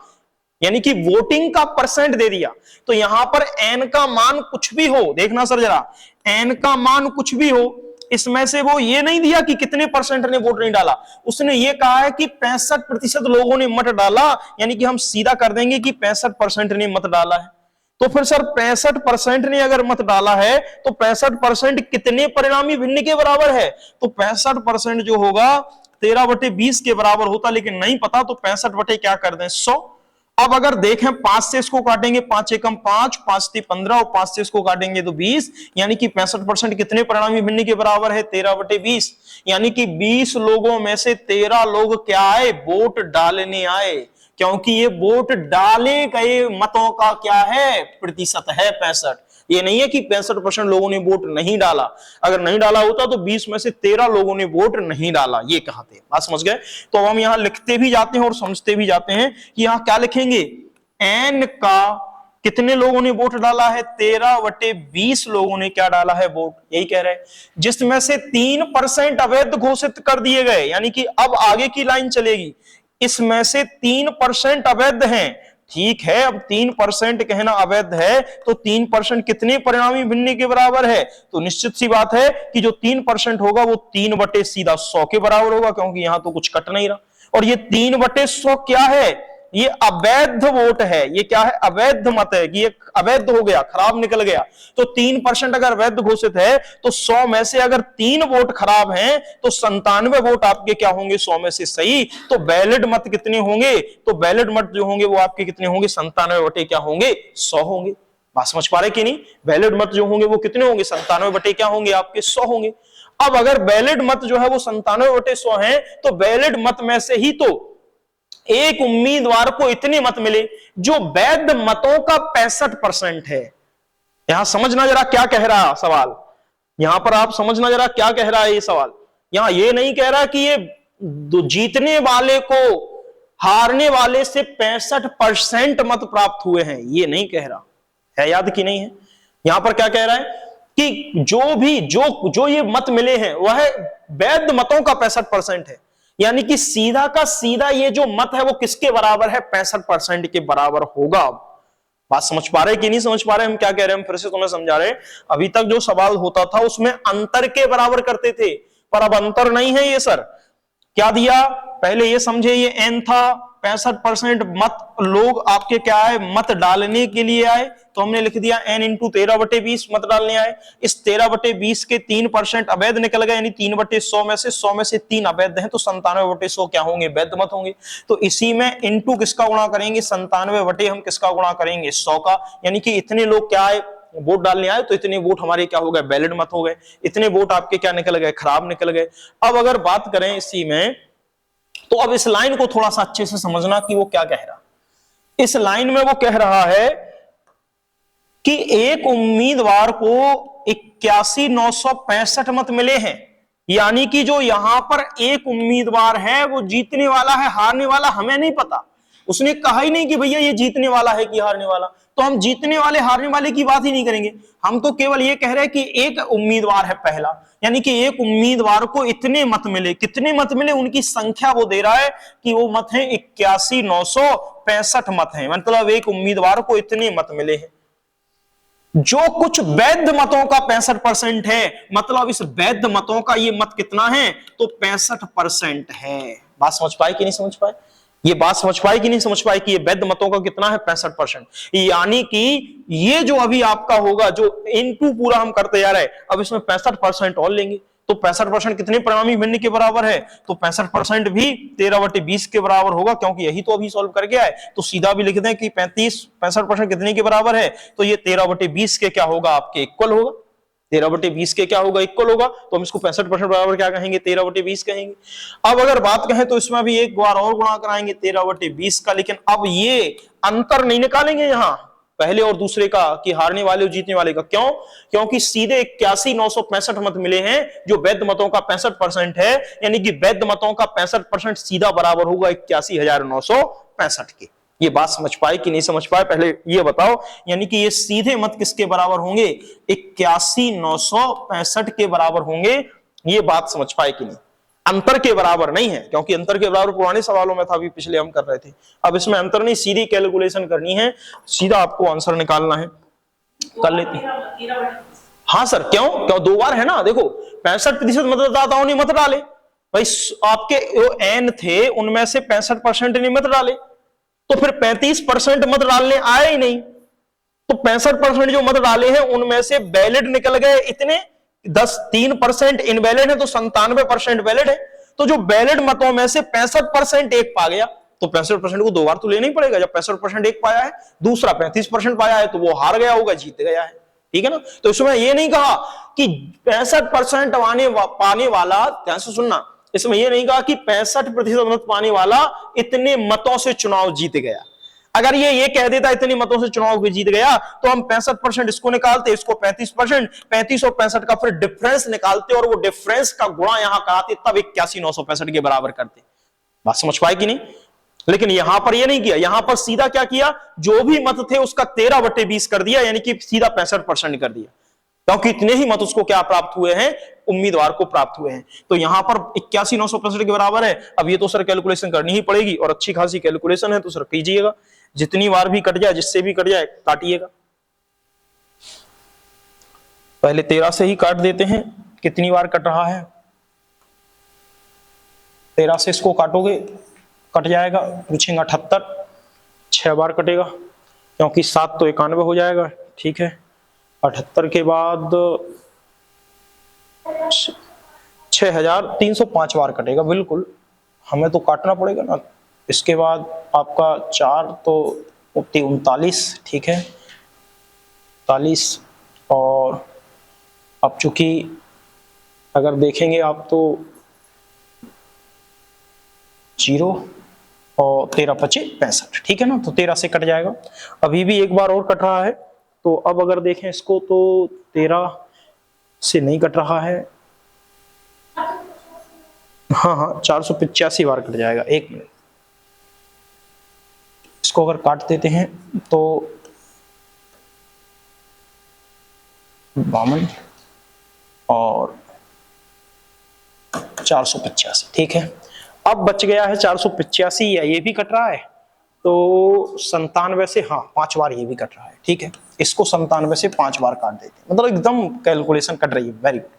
यानी कि वोटिंग का परसेंट दे दिया। तो यहां पर n का मान कुछ भी हो, देखना सर जरा, n का मान कुछ भी हो, इसमें से वो ये नहीं दिया कि कितने % ने वोट नहीं डाला, उसने ये कहा है कि 65% लोगों ने मत डाला, यानी कि हम सीधा कर देंगे कि 65% ने मत डाला है। तो फिर सर 65% ने अगर मत डाला है तो 65% कितने परिणामी भिन्न के बराबर है, तो 65% जो होगा 13/20 के बराबर होता, लेकिन नहीं पता तो 65 बटे क्या कर दें 100। अब अगर देखें 5 से इसको काटेंगे, 5 एकम 5, 5 से 15 और 5 से इसको काटेंगे तो 20, यानी कि 65% कितने परिणामी भिन्न के बराबर है 13/20, यानी कि 20 लोगों में से 13 लोग क्या आए, वोट डालने आए, क्योंकि ये वोट डाले गए मतों का क्या है, प्रतिशत है 65। ये नहीं है कि 65% लोगों ने वोट नहीं डाला। अगर नहीं डाला होता तो 20 में से 13 लोगों ने वोट नहीं डाला, ये कहते हैं। बात समझ गए? तो अब हम यहां लिखते भी जाते हैं और समझते भी जाते हैं कि यहां क्या लिखेंगे, n का कितने लोगों ने वोट डाला है, 13/20 लोगों ने क्या डाला है, वोट, यही कह रहे हैं। जिसमें से 3% अवैध घोषित कर दिए गए, यानी कि अब आगे की लाइन चलेगी, इसमें से 3% अवैध हैं। ठीक है, अब 3% कहना अवैध है तो 3% कितने परिणामी भिन्नी के बराबर है, तो निश्चित सी बात है कि जो 3% होगा वो 3/100 के बराबर होगा, क्योंकि यहां तो कुछ कट नहीं रहा। और ये 3/100 क्या है, ये अवैध वोट है। ये क्या है, अवैध मत है, कि ये अवैध हो गया, खराब निकल गया। तो 3% अगर वैध घोषित है तो 100 में से अगर 3 वोट खराब हैं तो 97 वोट आपके क्या होंगे, 100 में से सही। तो वैलिड मत कितने होंगे, तो वैलिड मत जो होंगे वो आपके कितने होंगे, 97 क्या होंगे, 100 होंगे। बात समझ पा रहे कि नहीं? वैलिड मत जो होंगे वो कितने होंगे, 97 क्या होंगे आपके, 100 होंगे। अब अगर वैलिड मत जो है वो 97/100 है तो वैलिड मत में से ही तो एक उम्मीदवार को इतने मत मिले जो वैध मतों का 65% है। यहां समझना जरा क्या कह रहा सवाल, यहां पर आप समझना जरा क्या कह रहा है ये सवाल। यहां ये नहीं कह रहा कि ये जीतने वाले को हारने वाले से 65% मत प्राप्त हुए हैं, ये नहीं कह रहा है, याद कि नहीं है। यहां पर क्या कह रहा है कि जो ये मत मिले हैं वह वैध मतों का 65% है, यानी कि सीधा का सीधा ये जो मत है वो किसके बराबर है, 65% के बराबर होगा। बात समझ पा रहे कि नहीं समझ पा रहे, हम क्या कह रहे हैं, हम फिर से तुम्हें समझा रहे हैं। अभी तक जो सवाल होता था उसमें अंतर के बराबर करते थे, पर अब अंतर नहीं है। ये सर क्या दिया, पहले ये समझे, ये n था, 65% मत लोग आपके क्या है, मत डालने के लिए आए, तो हमने लिख दिया n × 13/20 मत डालने आए। इस 13/20 के 3% अवैध निकल गए, यानी 3/100 में से 100 में से 3 अवैध हैं, तो 97/100 क्या होंगे, वैध मत होंगे। तो इसी में इंटू किसका गुणा करेंगे, 97 हम किसका गुणा करेंगे, 100 का, यानी कि इतने लोग क्या है वोट डालने आए तो इतने वोट हमारे क्या हो गए, वैलिड मत हो गए। इतने वोट आपके क्या निकल गए, खराब निकल गए। अब अगर बात करें इसी में, तो अब इस लाइन को थोड़ा सा अच्छे से समझना कि वो क्या कह रहा। इस लाइन में वो कह रहा है कि एक उम्मीदवार को 81,965 मत मिले हैं, यानी कि जो यहां पर एक उम्मीदवार है वो जीतने वाला है, हारने वाला हमें नहीं पता। उसने कहा ही नहीं कि भैया ये जीतने वाला है कि हारने वाला, तो हम जीतने वाले हारने वाले की बात ही नहीं करेंगे। हम तो केवल ये कह रहे हैं कि एक उम्मीदवार है पहला, यानी कि एक उम्मीदवार को इतने मत मिले, कितने मत मिले, उनकी संख्या वो दे रहा है कि वो मत है 81,965 मत है, मतलब एक उम्मीदवार को इतने मत मिले हैं। जो कुछ वैध मतों का 65% है, मतलब इस वैध मतों का ये मत कितना है, तो 65% है। बात समझ पाए कि नहीं समझ पाए, ये बात समझ पाए कि नहीं समझ पाए कि ये वैध मतों का कितना है, 65%। यानी कि ये जो अभी आपका होगा, जो इनटू पूरा हम करते जा रहे हैं, अब इसमें 65% और लेंगे, तो 65% कितने परिणामी भिन्न के बराबर है, तो 65% भी 13/20 के बराबर होगा, क्योंकि यही तो अभी सॉल्व करके आए। तो सीधा भी लिख दें कि 65% कितने के बराबर है, तो ये 13/20 के क्या होगा, आपके इक्वल होगा। 13/20 के क्या होगा, इक्वल होगा। तो हम इसको 65% बराबर क्या कहेंगे, 13/20 कहेंगे। अब अगर बात कहें तो इसमें भी एक बार और गुणा कराएंगे 13/20 का, लेकिन अब ये अंतर नहीं निकालेंगे यहां पहले और दूसरे का कि हारने वाले और जीतने वाले का। क्यों, क्योंकि सीधे 81,965 मत मिले हैं जो वैध मतों का 65% है, यानी कि वैध मतों का 65% सीधा बराबर होगा 81,965 के। ये बात समझ पाए कि नहीं समझ पाए, पहले ये बताओ। यानी कि ये सीधे मत किसके बराबर होंगे, 81,965 के बराबर होंगे। ये बात समझ पाए कि नहीं, अंतर के बराबर नहीं है, क्योंकि अंतर के बराबर पुराने सवालों में था, अभी पिछले हम कर रहे थे। अब इसमें अंतर नहीं, सीधी कैलकुलेशन करनी है, सीधा आपको आंसर निकालना है, कर लेते हैं। हाँ सर, क्यों क्यों, 2 बार है ना। देखो 65% मतदाताओं ने मत डाले भाई, आपके एन थे उनमें से 65% ने मत डाले, तो फिर 35% मत डालने आए ही नहीं, तो 65% जो मत डाले हैं उनमें से वैलिड निकल गए इतने, 3% इनवैलिड है, तो 97% वैलिड है। तो जो वैलिड मतों में से 65% एक पा गया, तो 65% को 2 बार तो लेना ही पड़ेगा। जब 65% एक पाया है, दूसरा 35% पाया है, तो वो हार गया होगा, जीत गया है, ठीक है ना। तो इसमें ये नहीं कहा कि 65% पाने वाला, ध्यान से सुनना, इसमें यह नहीं कहा कि 65% मत पाने वाला इतने मतों से चुनाव जीत गया। अगर ये कह देता इतनी मतों से चुनाव जीत गया तो हम 65% इसको निकालते, इसको 35%, 35 और 65 का फिर डिफरेंस निकालते और वो डिफरेंस का गुणा यहां कराते, तब 81,965 के बराबर करते। बात समझ पाए कि नहीं? लेकिन यहां पर ये नहीं किया, यहां पर सीधा क्या किया, जो भी मत थे उसका 13/20 कर दिया, यानी कि सीधा 65% कर दिया, क्योंकि इतने ही मत उसको क्या प्राप्त हुए हैं, उम्मीदवार को प्राप्त हुए हैं। तो यहां पर 81,965 के बराबर है। अब ये तो सर कैलकुलेशन करनी ही पड़ेगी और अच्छी खासी कैलकुलेशन है, तो सर कीजिएगा, जितनी बार भी कट जाए, जिससे भी कट जाए काटिएगा। पहले 13 से ही काट देते हैं, कितनी बार कट रहा है, 13 से इसको काटोगे कट जाएगा, पूछेंगे 78, 6 बार कटेगा, क्योंकि 7 तो 91 हो जाएगा, ठीक है। 78 के बाद 6,305 बार कटेगा, बिल्कुल हमें तो काटना पड़ेगा ना। इसके बाद आपका 4 तो 39, ठीक है, 39। और अब चूंकि अगर देखेंगे आप तो 0 और 13×25 65, ठीक है ना, तो 13 से कट जाएगा। अभी भी एक बार और कट रहा है, तो अब अगर देखें इसको तो 13 से नहीं कट रहा है, हाँ 485 बार कट जाएगा। एक मिनट, इसको अगर काट देते हैं तो 52 और 485, ठीक है। अब बच गया है 485, या ये भी कट रहा है, तो 97 से, हाँ 5 बार ये भी कट रहा है, ठीक है। इसको 97 से 5 बार काट देते हैं, मतलब एकदम कैलकुलेशन कट रही है, वेरी गुड।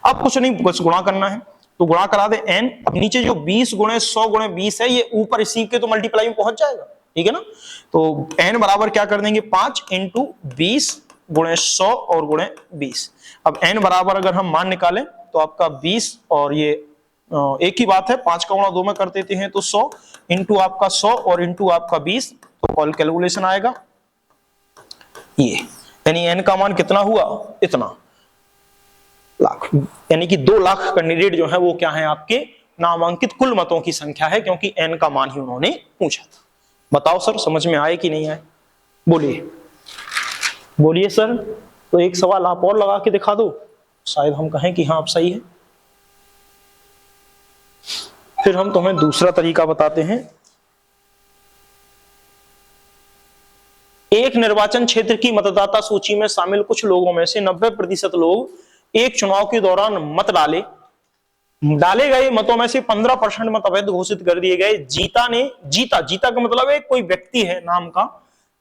अब कुछ नहीं, बस गुणा करना है, तो गुणा करा दे n। अब नीचे जो 20 × 100 × 20 है, ये ऊपर इसी के तो मल्टीप्लाई में पहुंच जाएगा, ठीक है ना। तो n बराबर क्या कर देंगे, 5 × 20 × 100 और × 20। अब n बराबर अगर हम मान निकालें तो आपका 20 और ये एक ही बात है, 5 का गुणा 2 में कर देते हैं तो 100 इंटू आपका 100 और इंटू आपका 20, तो कॉल कैलकुलेशन आएगा ये, यानी n का मान कितना हुआ, इतना लाख, यानी कि 2 लाख कैंडिडेट जो है वो क्या है, आपके नामांकित कुल मतों की संख्या है, क्योंकि n का मान ही उन्होंने पूछा था। बताओ सर समझ में आए कि नहीं आए, बोलिए बोलिए सर। तो एक सवाल आप और लगा के दिखा दो, शायद हम कहें कि हाँ आप सही है। फिर हम तुम्हें दूसरा तरीका बताते हैं। एक निर्वाचन क्षेत्र की मतदाता सूची में शामिल कुछ लोगों में से 90% लोग एक चुनाव के दौरान मत डाले गए मतों में से 15% मत अवैध घोषित कर दिए गए। जीता का मतलब है कोई व्यक्ति है नाम का,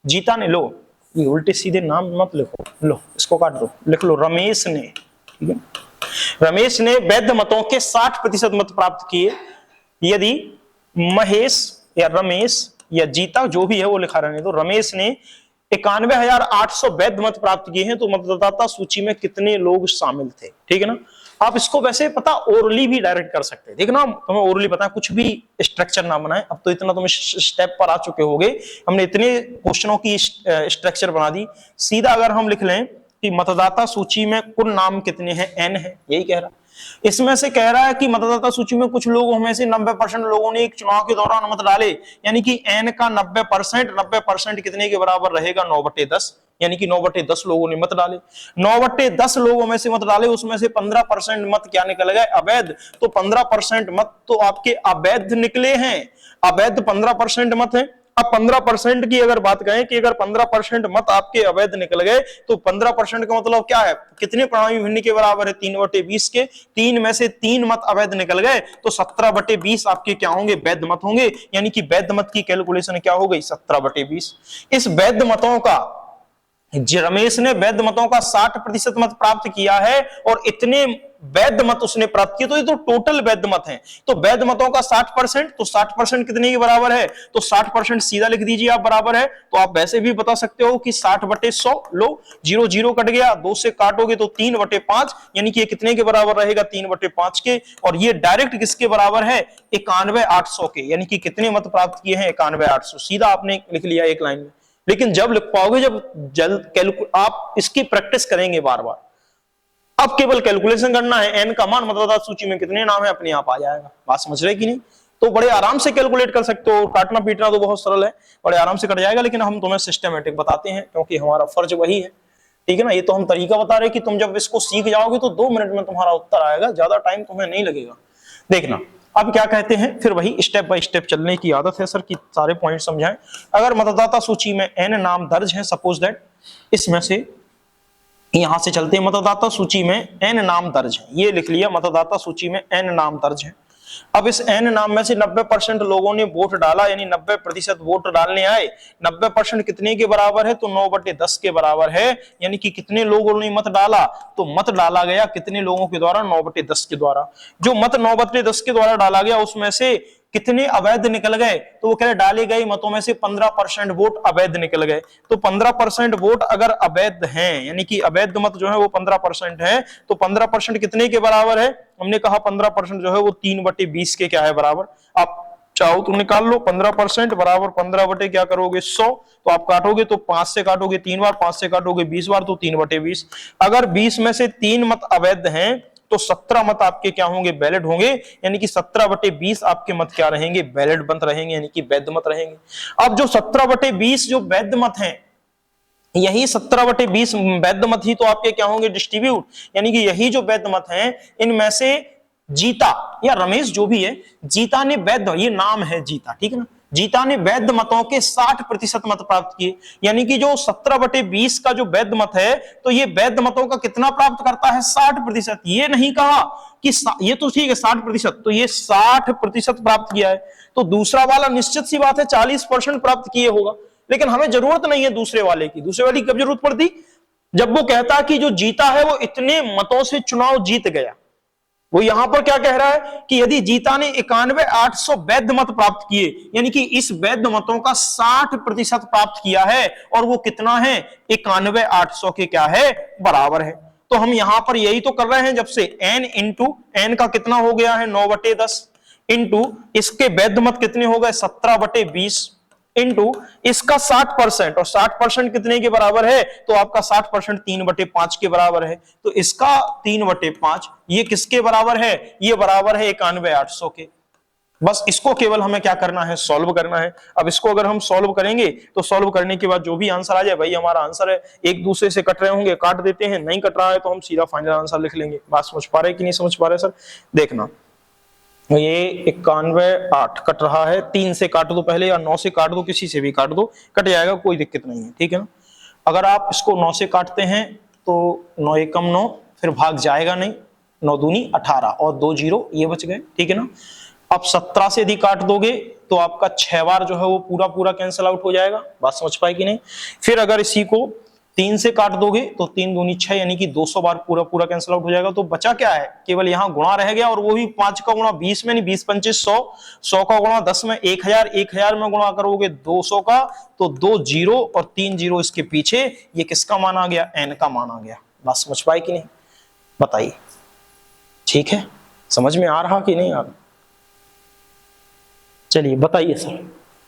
जीता ने, लो ये उल्टे सीधे नाम मत लिखो, लो इसको काट दो, लिख लो रमेश ने, ठीक है। रमेश ने वैध मतों के 60% मत प्राप्त किए। यदि महेश या रमेश या जीता जो भी है वो लिखा रहने दो, रमेश ने 91,800 वैध मत प्राप्त किए हैं, तो मतदाता सूची में कितने लोग शामिल थे, ठीक है ना। आप इसको वैसे पता ओरली भी डायरेक्ट कर सकते हैं, ठीक है ना, तुम्हें ओरली पता है, कुछ भी स्ट्रक्चर ना बनाए। अब तो इतना तुम स्टेप पर आ चुके होगे, हमने इतने क्वेश्चनों की स्ट्रक्चर बना दी। सीधा अगर हम लिख लें कि मतदाता सूची में कुल नाम कितने हैं, n है, यही कह रहा। इसमें से कह रहा है कि मतदाता सूची में कुछ लोगों में से 90% लोगों ने एक चुनाव के दौरान मत डाले, यानी कि n का 90% कितने के बराबर रहेगा, 9/10, यानी कि 9/10 लोगों ने मत डाले। 9/10 लोगों में से मत डाले, उसमें से 15% मत क्या निकल गए, अवैध। तो 15% मत तो आपके अवैध निकले हैं, अवैध 15% मत है। अब 15% की अगर बात करें कि अगर 15% मत आपके अवैध निकल गए, तो 15% का मतलब क्या है, कितने प्रणामी भिन्नी के बराबर है, 3/20 के। 3 में से 3 मत अवैध निकल गए, तो 17/20 आपके क्या होंगे, वैध मत होंगे, यानी कि वैध मत की कैलकुलेशन क्या हो गई, 17/20। इस वैध मतों का, रमेश ने वैध मतों का 60% मत प्राप्त किया है, और इतने वैध मत उसने प्राप्त किए, तो ये तो टोटल वैध मत हैं। तो वैध मतों का 60%, तो 60% कितने के बराबर है, तो 60% सीधा लिख दीजिए आप, बराबर है। तो आप वैसे भी बता सकते हो कि 60/100, लो 0 कट गया, 2 से काटोगे तो 3/5, यानी कि ये कितने के बराबर रहेगा, 3/5 के। और ये डायरेक्ट किसके बराबर है, 91,800 के, यानी कि कितने मत प्राप्त किए हैं, 91,800, सीधा आपने लिख लिया एक लाइन में। लेकिन जब लिख पाओगे, जब आप इसकी प्रैक्टिस करेंगे बार बार, अब केवल कैलकुलेशन करना है, n का मान मतदाता सूची में कितने नाम है, अपने आप आ जाएगा। बात समझ रहे कि नहीं। तो बड़े आराम से कैलकुलेट कर सकते हो, काटना पीटना तो बहुत सरल है, बड़े आराम से कट जाएगा, लेकिन हम तुम्हें सिस्टमेटिक बताते हैं क्योंकि हमारा फर्ज वही है, ठीक है ना। ये तो हम तरीका बता रहे कि तुम जब इसको सीख जाओगे तो 2 मिनट में तुम्हारा उत्तर आएगा, ज्यादा टाइम तुम्हें नहीं लगेगा। देखना अब क्या कहते हैं, फिर वही स्टेप बाय स्टेप चलने की आदत है सर कि सारे पॉइंट समझाएं। अगर मतदाता सूची में n नाम दर्ज है, सपोज दैट इसमें से यहां से चलते हैं, मतदाता सूची में n नाम दर्ज है, ये लिख लिया मतदाता सूची में n नाम दर्ज है। अब इस n नाम में से 90% लोगों ने वोट डाला, यानी 90% वोट डालने आए। 90% कितने के बराबर है, तो 9/10 के बराबर है, यानी कि कितने लोगों ने मत डाला, तो मत डाला गया कितने लोगों के द्वारा, 9/10 के द्वारा। जो मत 9/10 के द्वारा डाला गया उसमें से कितने अवैध निकल गए, तो वो कह रहे डाले गए मतों में से 15% वोट अवैध निकल गए। तो 15% वोट अगर अवैध हैं, यानी कि अवैध मत जो है वो 15% है, तो 15% कितने के बराबर है, हमने कहा 15% जो है वो 3/20 के क्या है बराबर। आप चाहो तो निकाल लो, 15% बराबर 15 बटे क्या करोगे 100, तो आप काटोगे तो 5 से काटोगे 3 बार, 5 से काटोगे 20 बार, तो 3/20। अगर 20 में से 3 मत अवैध हैं तो 17 मत आपके क्या होंगे, वैलिड होंगे, यानी कि 17/20 आपके मत क्या रहेंगे, वैलिड मत रहेंगे, यानी कि वैध मत रहेंगे। अब जो 17/20 जो वैध मत हैं, यही 17/20 वैध मत ही तो आपके क्या होंगे, डिस्ट्रीब्यूट, यानी कि यही जो वैध मत हैं इनमें से जीता या रमेश जो भी है, जीता ने वैध, ये नाम है जीता, ठीक है ना, जीता ने वैध मतों के 60% मत प्राप्त किए, यानी कि जो 17/20 का जो वैध मत है, तो ये वैध मतों का कितना प्राप्त करता है, 60%। ये नहीं कहा कि ये तो ठीक है 60%, तो ये 60% प्राप्त किया है, तो दूसरा वाला निश्चित सी बात है 40% प्राप्त किए होगा। लेकिन हमें जरूरत नहीं है दूसरे वाले की, दूसरे वाली कब जरूरत पड़ती, जब वो कहता कि जो जीता है वो इतने मतों से चुनाव जीत गया। वो यहां पर क्या कह रहा है कि यदि जीता ने 91,800 वैध मत प्राप्त किए, यानी कि इस वैध मतों का 60% प्राप्त किया है, और वो कितना है, 91,800 के क्या है बराबर है। तो हम यहां पर यही तो कर रहे हैं, जब से n इंटू n का कितना हो गया है 9/10 इंटू इसके वैध मत कितने हो गए 17/20 इंटू इसका 60%, और 60% कितने के बराबर है, तो आपका 60% 3/5 के बराबर है, तो इसका 3/5 ये किसके बराबर है, ये बराबर है 91,800 के। बस इसको केवल हमें क्या करना है, सॉल्व करना है। अब इसको अगर हम सॉल्व करेंगे तो सॉल्व करने के बाद जो भी आंसर आ जाए भाई हमारा आंसर है। एक दूसरे से कट रहे होंगे काट देते हैं, नहीं कट रहा है तो हम सीधा फाइनल आंसर लिख लेंगे। बात समझ पा रहे कि नहीं समझ पा रहे सर, देखना ये 91,800 कट रहा है, 3 से काट दो पहले या 9 से काट दो, किसी से भी काट दो, कट जाएगा, कोई दिक्कत नहीं है, ठीक है ना। अगर आप इसको 9 से काटते हैं तो 9 एकम 9, फिर भाग जाएगा नहीं, 9 दूनी 18 और 2 0 ये बच गए, ठीक है ना। अब 17 से यदि काट दोगे तो आपका 6 बार जो है वो पूरा पूरा कैंसिल आउट हो जाएगा। बात समझ पाए कि नहीं। फिर अगर इसी को 3 से काट दोगे तो 3 दूनी 6, यानी कि 200 बार पूरा पूरा कैंसिल आउट हो जाएगा। तो बचा क्या है, केवल यहाँ गुणा रह गया, और वो भी 5 का गुणा 20 में नहीं, 20 25 100, 100 का गुणा 10 में 1000, 1000 में गुणा करोगे 200 का, तो 2 0 और 3 0 इसके पीछे, ये किसका मान आ गया, n का मान आ गया। बात समझ पाए कि नहीं, बताइए, ठीक है, समझ में आ रहा कि नहीं आ रहा। चलिए बताइए सर,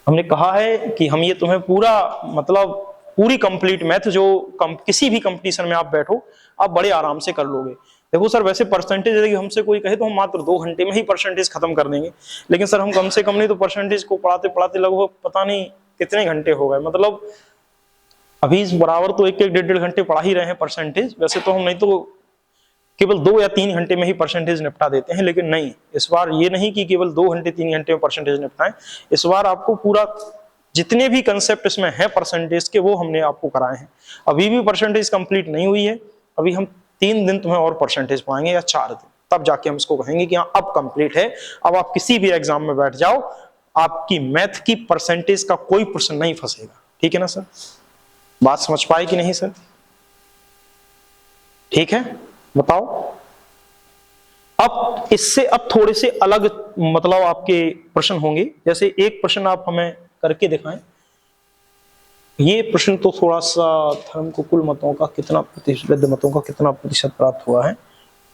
हमने कहा है कि हम ये तुम्हें पूरा मतलब पूरी कंप्लीट मैथ जो किसी भी कंपटीशन में आप बैठो आप बड़े आराम से कर लोगे। देखो सर, वैसे परसेंटेज यदि हमसे कोई कहे तो हम मात्र 2 घंटे में ही परसेंटेज खत्म कर देंगे, लेकिन सर हम कम से कम नहीं तो परसेंटेज को पढ़ाते पढ़ाते लगभग पता नहीं कितने घंटे हो गए, मतलब अभी इस बराबर तो 1-1 1.5 घंटे पढ़ा ही रहे हैं परसेंटेज। वैसे तो हम नहीं तो केवल 2 या 3 घंटे में ही परसेंटेज निपटा देते हैं, लेकिन नहीं, इस बार ये नहीं कि केवल 2 घंटे 3 घंटे में परसेंटेज निपटाएं। इस बार आपको पूरा जितने भी कंसेप्ट इसमें है परसेंटेज के वो हमने आपको कराए हैं। अभी भी परसेंटेज कंप्लीट नहीं हुई है, अभी हम 3 दिन तुम्हें और परसेंटेज पढ़ाएंगे या 4 दिन, तब जाके हम इसको कहेंगे कि हाँ अब कंप्लीट है। अब आप किसी भी एग्जाम में बैठ जाओ, आपकी मैथ की परसेंटेज का कोई प्रश्न नहीं फंसेगा, ठीक है ना सर। बात समझ पाए कि नहीं सर, ठीक है, बताओ। अब इससे अब थोड़े से अलग मतलब आपके प्रश्न होंगे, जैसे एक प्रश्न आप हमें करके दिखाएं। ये प्रश्न तो थोड़ा सा धर्म को कुल मतों का कितना प्रतिशत, मतों का कितना प्रतिशत प्राप्त हुआ है,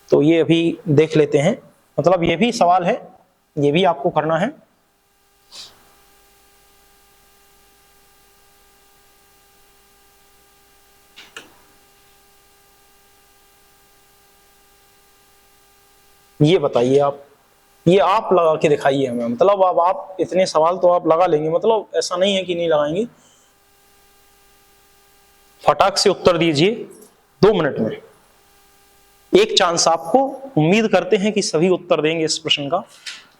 तो ये अभी देख लेते हैं। मतलब ये भी सवाल है, ये भी आपको करना है। ये बताइए आप, ये आप लगा के दिखाइए हमें, मतलब अब आप इतने सवाल तो आप लगा लेंगे, मतलब ऐसा नहीं है कि नहीं लगाएंगे। फटाक से उत्तर दीजिए 2 मिनट में, एक चांस आपको। उम्मीद करते हैं कि सभी उत्तर देंगे इस प्रश्न का,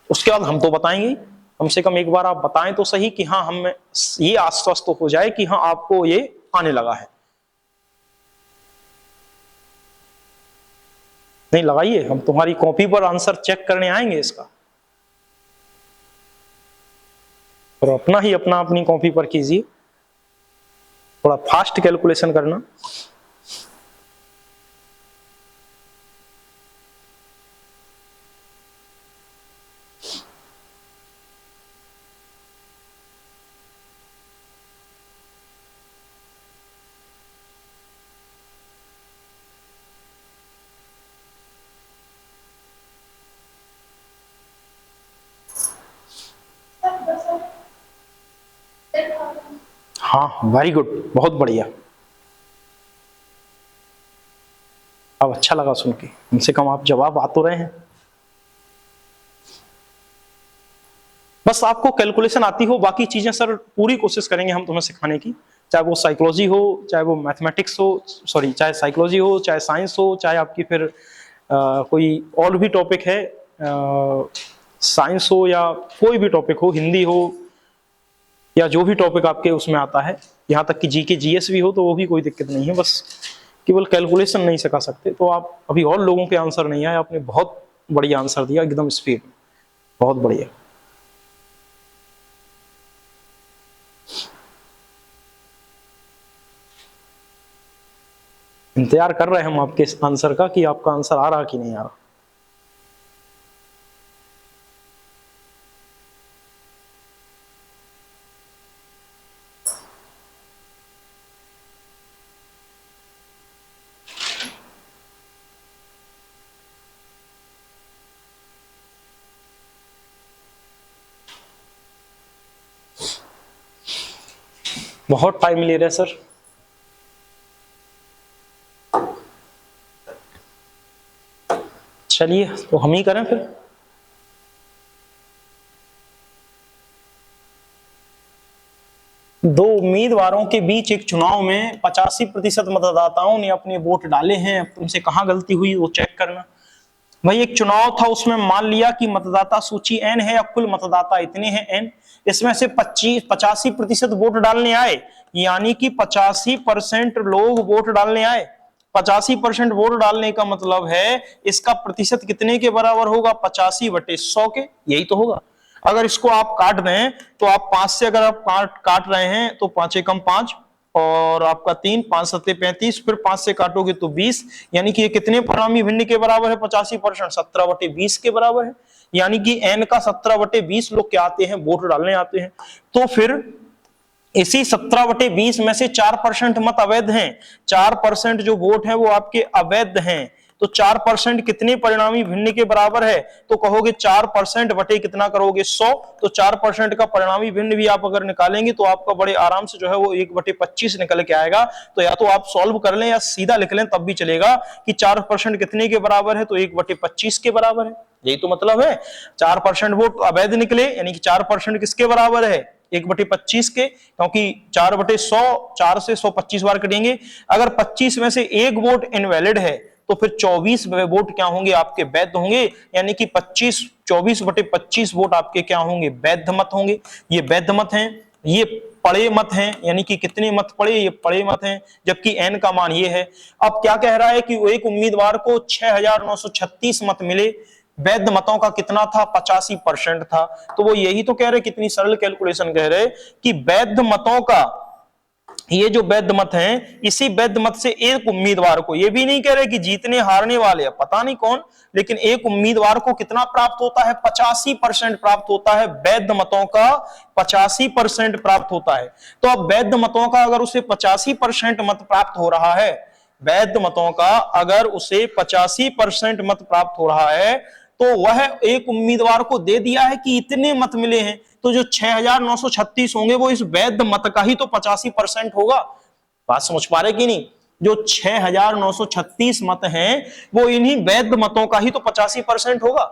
उसके बाद हम तो बताएंगे, कम से कम एक बार आप बताएं तो सही कि हाँ, हमें ये आश्वस्त तो हो जाए कि हाँ आपको ये आने लगा है। नहीं लगाइए, हम तुम्हारी कॉपी पर आंसर चेक करने आएंगे इसका, और अपना ही अपना अपनी कॉपी पर कीजिए, थोड़ा फास्ट कैलकुलेशन करना। हाँ वेरी गुड, बहुत बढ़िया। अब अच्छा लगा सुन के, कम से कम आप जवाब आ तो रहे हैं। बस आपको कैलकुलेशन आती हो, बाकी चीजें सर पूरी कोशिश करेंगे हम तुम्हें सिखाने की, चाहे वो साइकोलॉजी हो, चाहे वो मैथमेटिक्स हो, सॉरी चाहे साइकोलॉजी हो, चाहे साइंस हो, चाहे आपकी फिर कोई और भी टॉपिक है, साइंस हो या कोई भी टॉपिक हो, हिंदी हो या जो भी टॉपिक आपके उसमें आता है, यहाँ तक कि जीके जीएस भी हो तो वो भी कोई दिक्कत नहीं है। बस केवल कैलकुलेशन नहीं सिखा सकते। तो आप अभी और लोगों के आंसर नहीं आए, आपने बहुत बढ़िया आंसर दिया, एकदम स्पीड, बहुत बढ़िया। इंतजार कर रहे हैं हम आपके आंसर का कि आपका आंसर आ रहा कि नहीं आ रहा। बहुत टाइम ले रहे सर। चलिए तो हम ही करें फिर। दो उम्मीदवारों के बीच एक चुनाव में 85% मतदाताओं ने अपने वोट डाले हैं। अब तुमसे कहां गलती हुई वो चेक करना। भाई एक चुनाव था, उसमें मान लिया कि मतदाता सूची n है या कुल मतदाता इतने हैं n, इसमें से 85% वोट डालने आए, यानी कि 85% लोग वोट डालने आए। 85% वोट डालने का मतलब है इसका प्रतिशत कितने के बराबर होगा? 85/100 के, यही तो होगा। अगर इसको आप काट दें तो आप 5 से अगर आप काट रहे हैं तो 5 एकम 5 और आपका 3, 5 सत्ते 35, फिर 5 से काटोगे तो 20, यानी कि ये कितने परिणामी भिन्न के बराबर है? 85%, 17/20 के बराबर है। यानी कि n का 17/20 लोग क्या आते हैं? वोट डालने आते हैं। तो फिर इसी 17/20 में से 4% मत अवैध हैं, 4% जो वोट हैं वो आपके अवैध हैं। तो 4% कितने परिणामी भिन्न के बराबर है? तो कहोगे 4% बटे कितना करोगे? 100। तो 4% का परिणामी भिन्न भी आप अगर निकालेंगे तो आपका बड़े आराम से जो है वो 1/25 निकल के आएगा। तो या तो आप सॉल्व कर लें या सीधा लिख लें तब भी चलेगा कि 4% कितने के बराबर है? तो 1/25 के बराबर है। यही तो मतलब है। 4% वोट अवैध निकले, यानी कि 4% किसके बराबर है? 1/25 के, क्योंकि 4/100, 4 से 100 25 बार कटेंगे। अगर 25 में से एक वोट इनवैलिड है तो फिर 24 वोट क्या होंगे? आपके वैध होंगे। यानी कि 24/25 वोट आपके क्या होंगे? वैध मत होंगे। ये वैध मत हैं, ये पड़े मत हैं, यानी कि कितने मत पड़े? ये पड़े मत हैं, जबकि n का मान ये है। अब क्या कह रहा है कि एक उम्मीदवार को 6936 मत मिले, वैध मतों का कितना था? 85% था। तो वो यही तो कह रहे, कितनी सरल कैलकुलेशन कह रहे कि वैध मतों का, ये जो वैध मत हैं, इसी वैध मत से एक उम्मीदवार को, ये भी नहीं कह रहे कि जीतने हारने वाले पता नहीं कौन, लेकिन एक उम्मीदवार को कितना प्राप्त होता है? 85% प्राप्त होता है। वैध मतों का 85% प्राप्त होता है। तो अब वैध मतों का अगर उसे 85% मत प्राप्त हो रहा है, वैध मतों का अगर उसे 85% मत प्राप्त हो रहा है, तो वह एक उम्मीदवार को दे दिया है कि इतने मत मिले हैं। तो जो 6936 होंगे वो इस वैध मत का ही तो 85% होगा। बात समझ पा रहे कि नहीं? जो 6936 मत हैं वो इन्हीं वैध मतों का ही तो 85% होगा।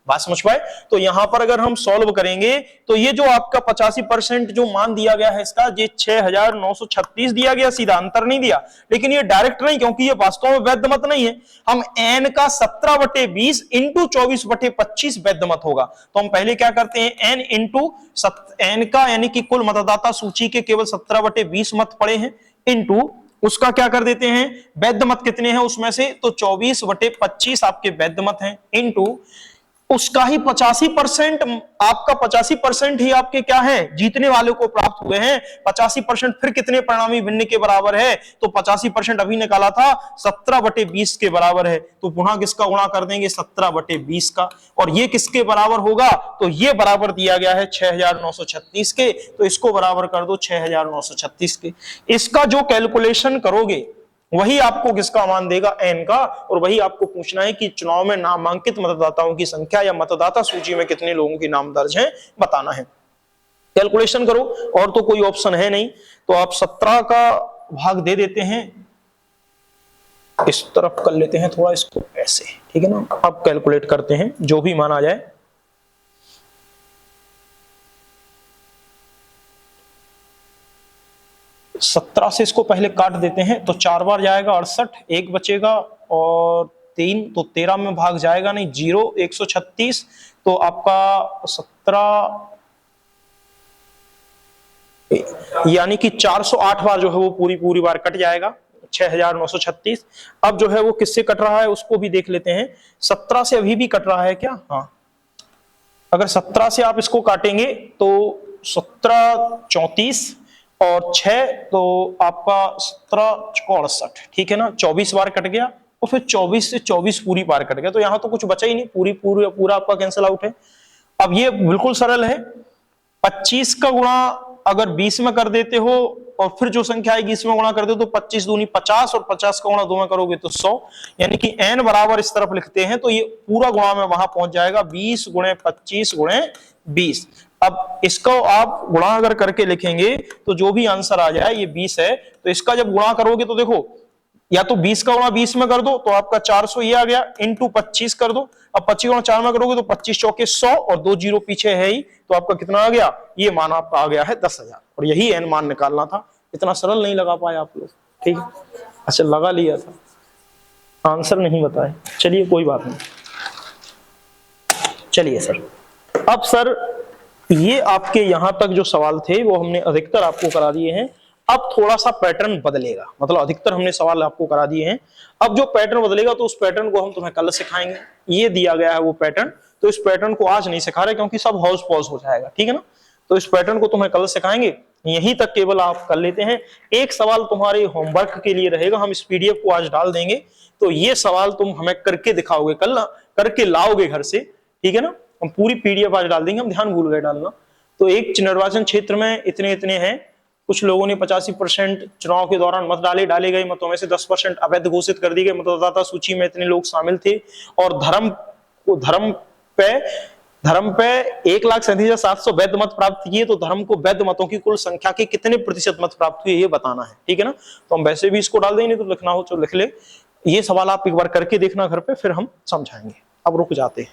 बात समझ पाए? तो यहां पर अगर हम सॉल्व करेंगे तो ये जो आपका 85% जो मान दिया गया है इसका, ये 6936 दिया गया, सीधा अंतर नहीं दिया, लेकिन ये डायरेक्ट नहीं, क्योंकि ये वास्तव में वैध मत नहीं है। हम n का 17/20 इंटू 24/25 वैध मत होगा। तो हम पहले क्या करते हैं, n इंटू n का यानी कि कुल मतदाता सूची के केवल 17/20 मत पड़े हैं, इंटू उसका क्या कर देते हैं, वैध मत कितने हैं उसमें से, तो 24/25 आपके वैध मत हैं, इंटू उसका ही 85%, आपका 85% ही आपके क्या है, जीतने वालों को प्राप्त हुए हैं। 85% फिर कितने परिणामी भिन्न के बराबर है, तो 85% अभी निकाला था 17/20 के बराबर है, तो पुनः किसका गुणा कर देंगे, 17/20 का, और ये किसके बराबर होगा, तो ये बराबर दिया गया है 6936 के, तो इसको बराबर कर दो 6936 के। इसका जो कैलकुलेशन करोगे वही आपको किसका मान देगा, n का, और वही आपको पूछना है कि चुनाव में नामांकित मतदाताओं की संख्या या मतदाता सूची में कितने लोगों के नाम दर्ज हैं बताना है। कैलकुलेशन करो, और तो कोई ऑप्शन है नहीं, तो आप 17 का भाग दे देते हैं, इस तरफ कर लेते हैं थोड़ा इसको ऐसे, ठीक है ना। अब कैलकुलेट करते हैं जो भी मान आ जाए। सत्रह से इसको पहले काट देते हैं, तो 4 बार जाएगा 68, एक बचेगा, और 3 तो 13 में भाग जाएगा नहीं, 0 136, तो आपका 17 यानी कि 408 बार जो है वो पूरी बार कट जाएगा, 6936। अब जो है वो किससे कट रहा है उसको भी देख लेते हैं। 17 से अभी भी कट रहा है क्या, हाँ, अगर 17 से आप इसको काटेंगे तो 17 34 और 6, तो आपका 17 68, ठीक है ना, 24 बार कट गया, और फिर 24 से 24 पूरी बार कट गया, तो यहां तो कुछ बचा ही नहीं, पूरा आपका कैंसिल आउट है। अब ये बिल्कुल सरल है, 25 का गुणा अगर 20 में कर देते हो और फिर जो संख्या आएगी इसमें गुणा कर दो तो 25 दूनी 50, और 50 का गुणा 2 में करोगे तो 100, यानी कि n बराबर इस तरफ लिखते हैं तो ये पूरा गुणा में वहां पहुंच जाएगा 20 गुणे 25 गुणे 20। अब इसको आप गुणा अगर करके लिखेंगे तो जो भी आंसर आ जाए, ये 20 है, तो इसका जब गुणा करोगे तो देखो, या तो 20 का गुणा 20 में कर दो तो आपका 400 ये आ गया, इंटू 25 कर दो, अब 25 गुणा 4 में करोगे तो 25 चौके 100, और 2 जीरो पीछे है ही, तो आपका कितना आ गया, ये मान आपका आ गया है 10,000, और यही n मान निकालना था। इतना सरल नहीं लगा पाए आप लोग, ठीक है, अच्छा लगा लिया था, आंसर नहीं बताए, चलिए कोई बात नहीं। चलिए सर, अब सर ये आपके यहां तक जो सवाल थे वो हमने अधिकतर आपको करा दिए हैं। अब थोड़ा सा पैटर्न बदलेगा, मतलब अधिकतर हमने सवाल आपको करा दिए हैं, अब जो पैटर्न बदलेगा तो उस पैटर्न को हम तुम्हें कल सिखाएंगे। ये दिया गया है वो पैटर्न, तो इस पैटर्न को आज नहीं सिखा रहे क्योंकि सब हाउस पॉज हो जाएगा, ठीक है ना, तो इस पैटर्न को तुम्हें कल सिखाएंगे, यहीं तक केवल आप कर लेते हैं। एक सवाल तुम्हारे होमवर्क के लिए रहेगा, हम इस PDF को आज डाल देंगे, तो ये सवाल तुम हमें करके दिखाओगे कल, करके लाओगे घर से, ठीक है ना, हम पूरी PDF आज डाल देंगे, हम ध्यान भूल गए डालना। तो एक निर्वाचन क्षेत्र में इतने इतने हैं, कुछ लोगों ने 85% चुनाव के दौरान मत डाले गए मतों में से 10% अवैध घोषित कर दी गई, मतदाता सूची में इतने लोग शामिल थे, और धर्म पे 1,37,700 वैध मत प्राप्त किए, तो धर्म को वैध मतों की कुल संख्या के कितने प्रतिशत मत प्राप्त हुए ये बताना है, ठीक है ना। तो हम वैसे भी इसको डाल देंगे, तो लिखना हो तो लिख ले, ये सवाल आप एक बार करके देखना घर पे, फिर हम समझाएंगे। अब रुक जाते हैं।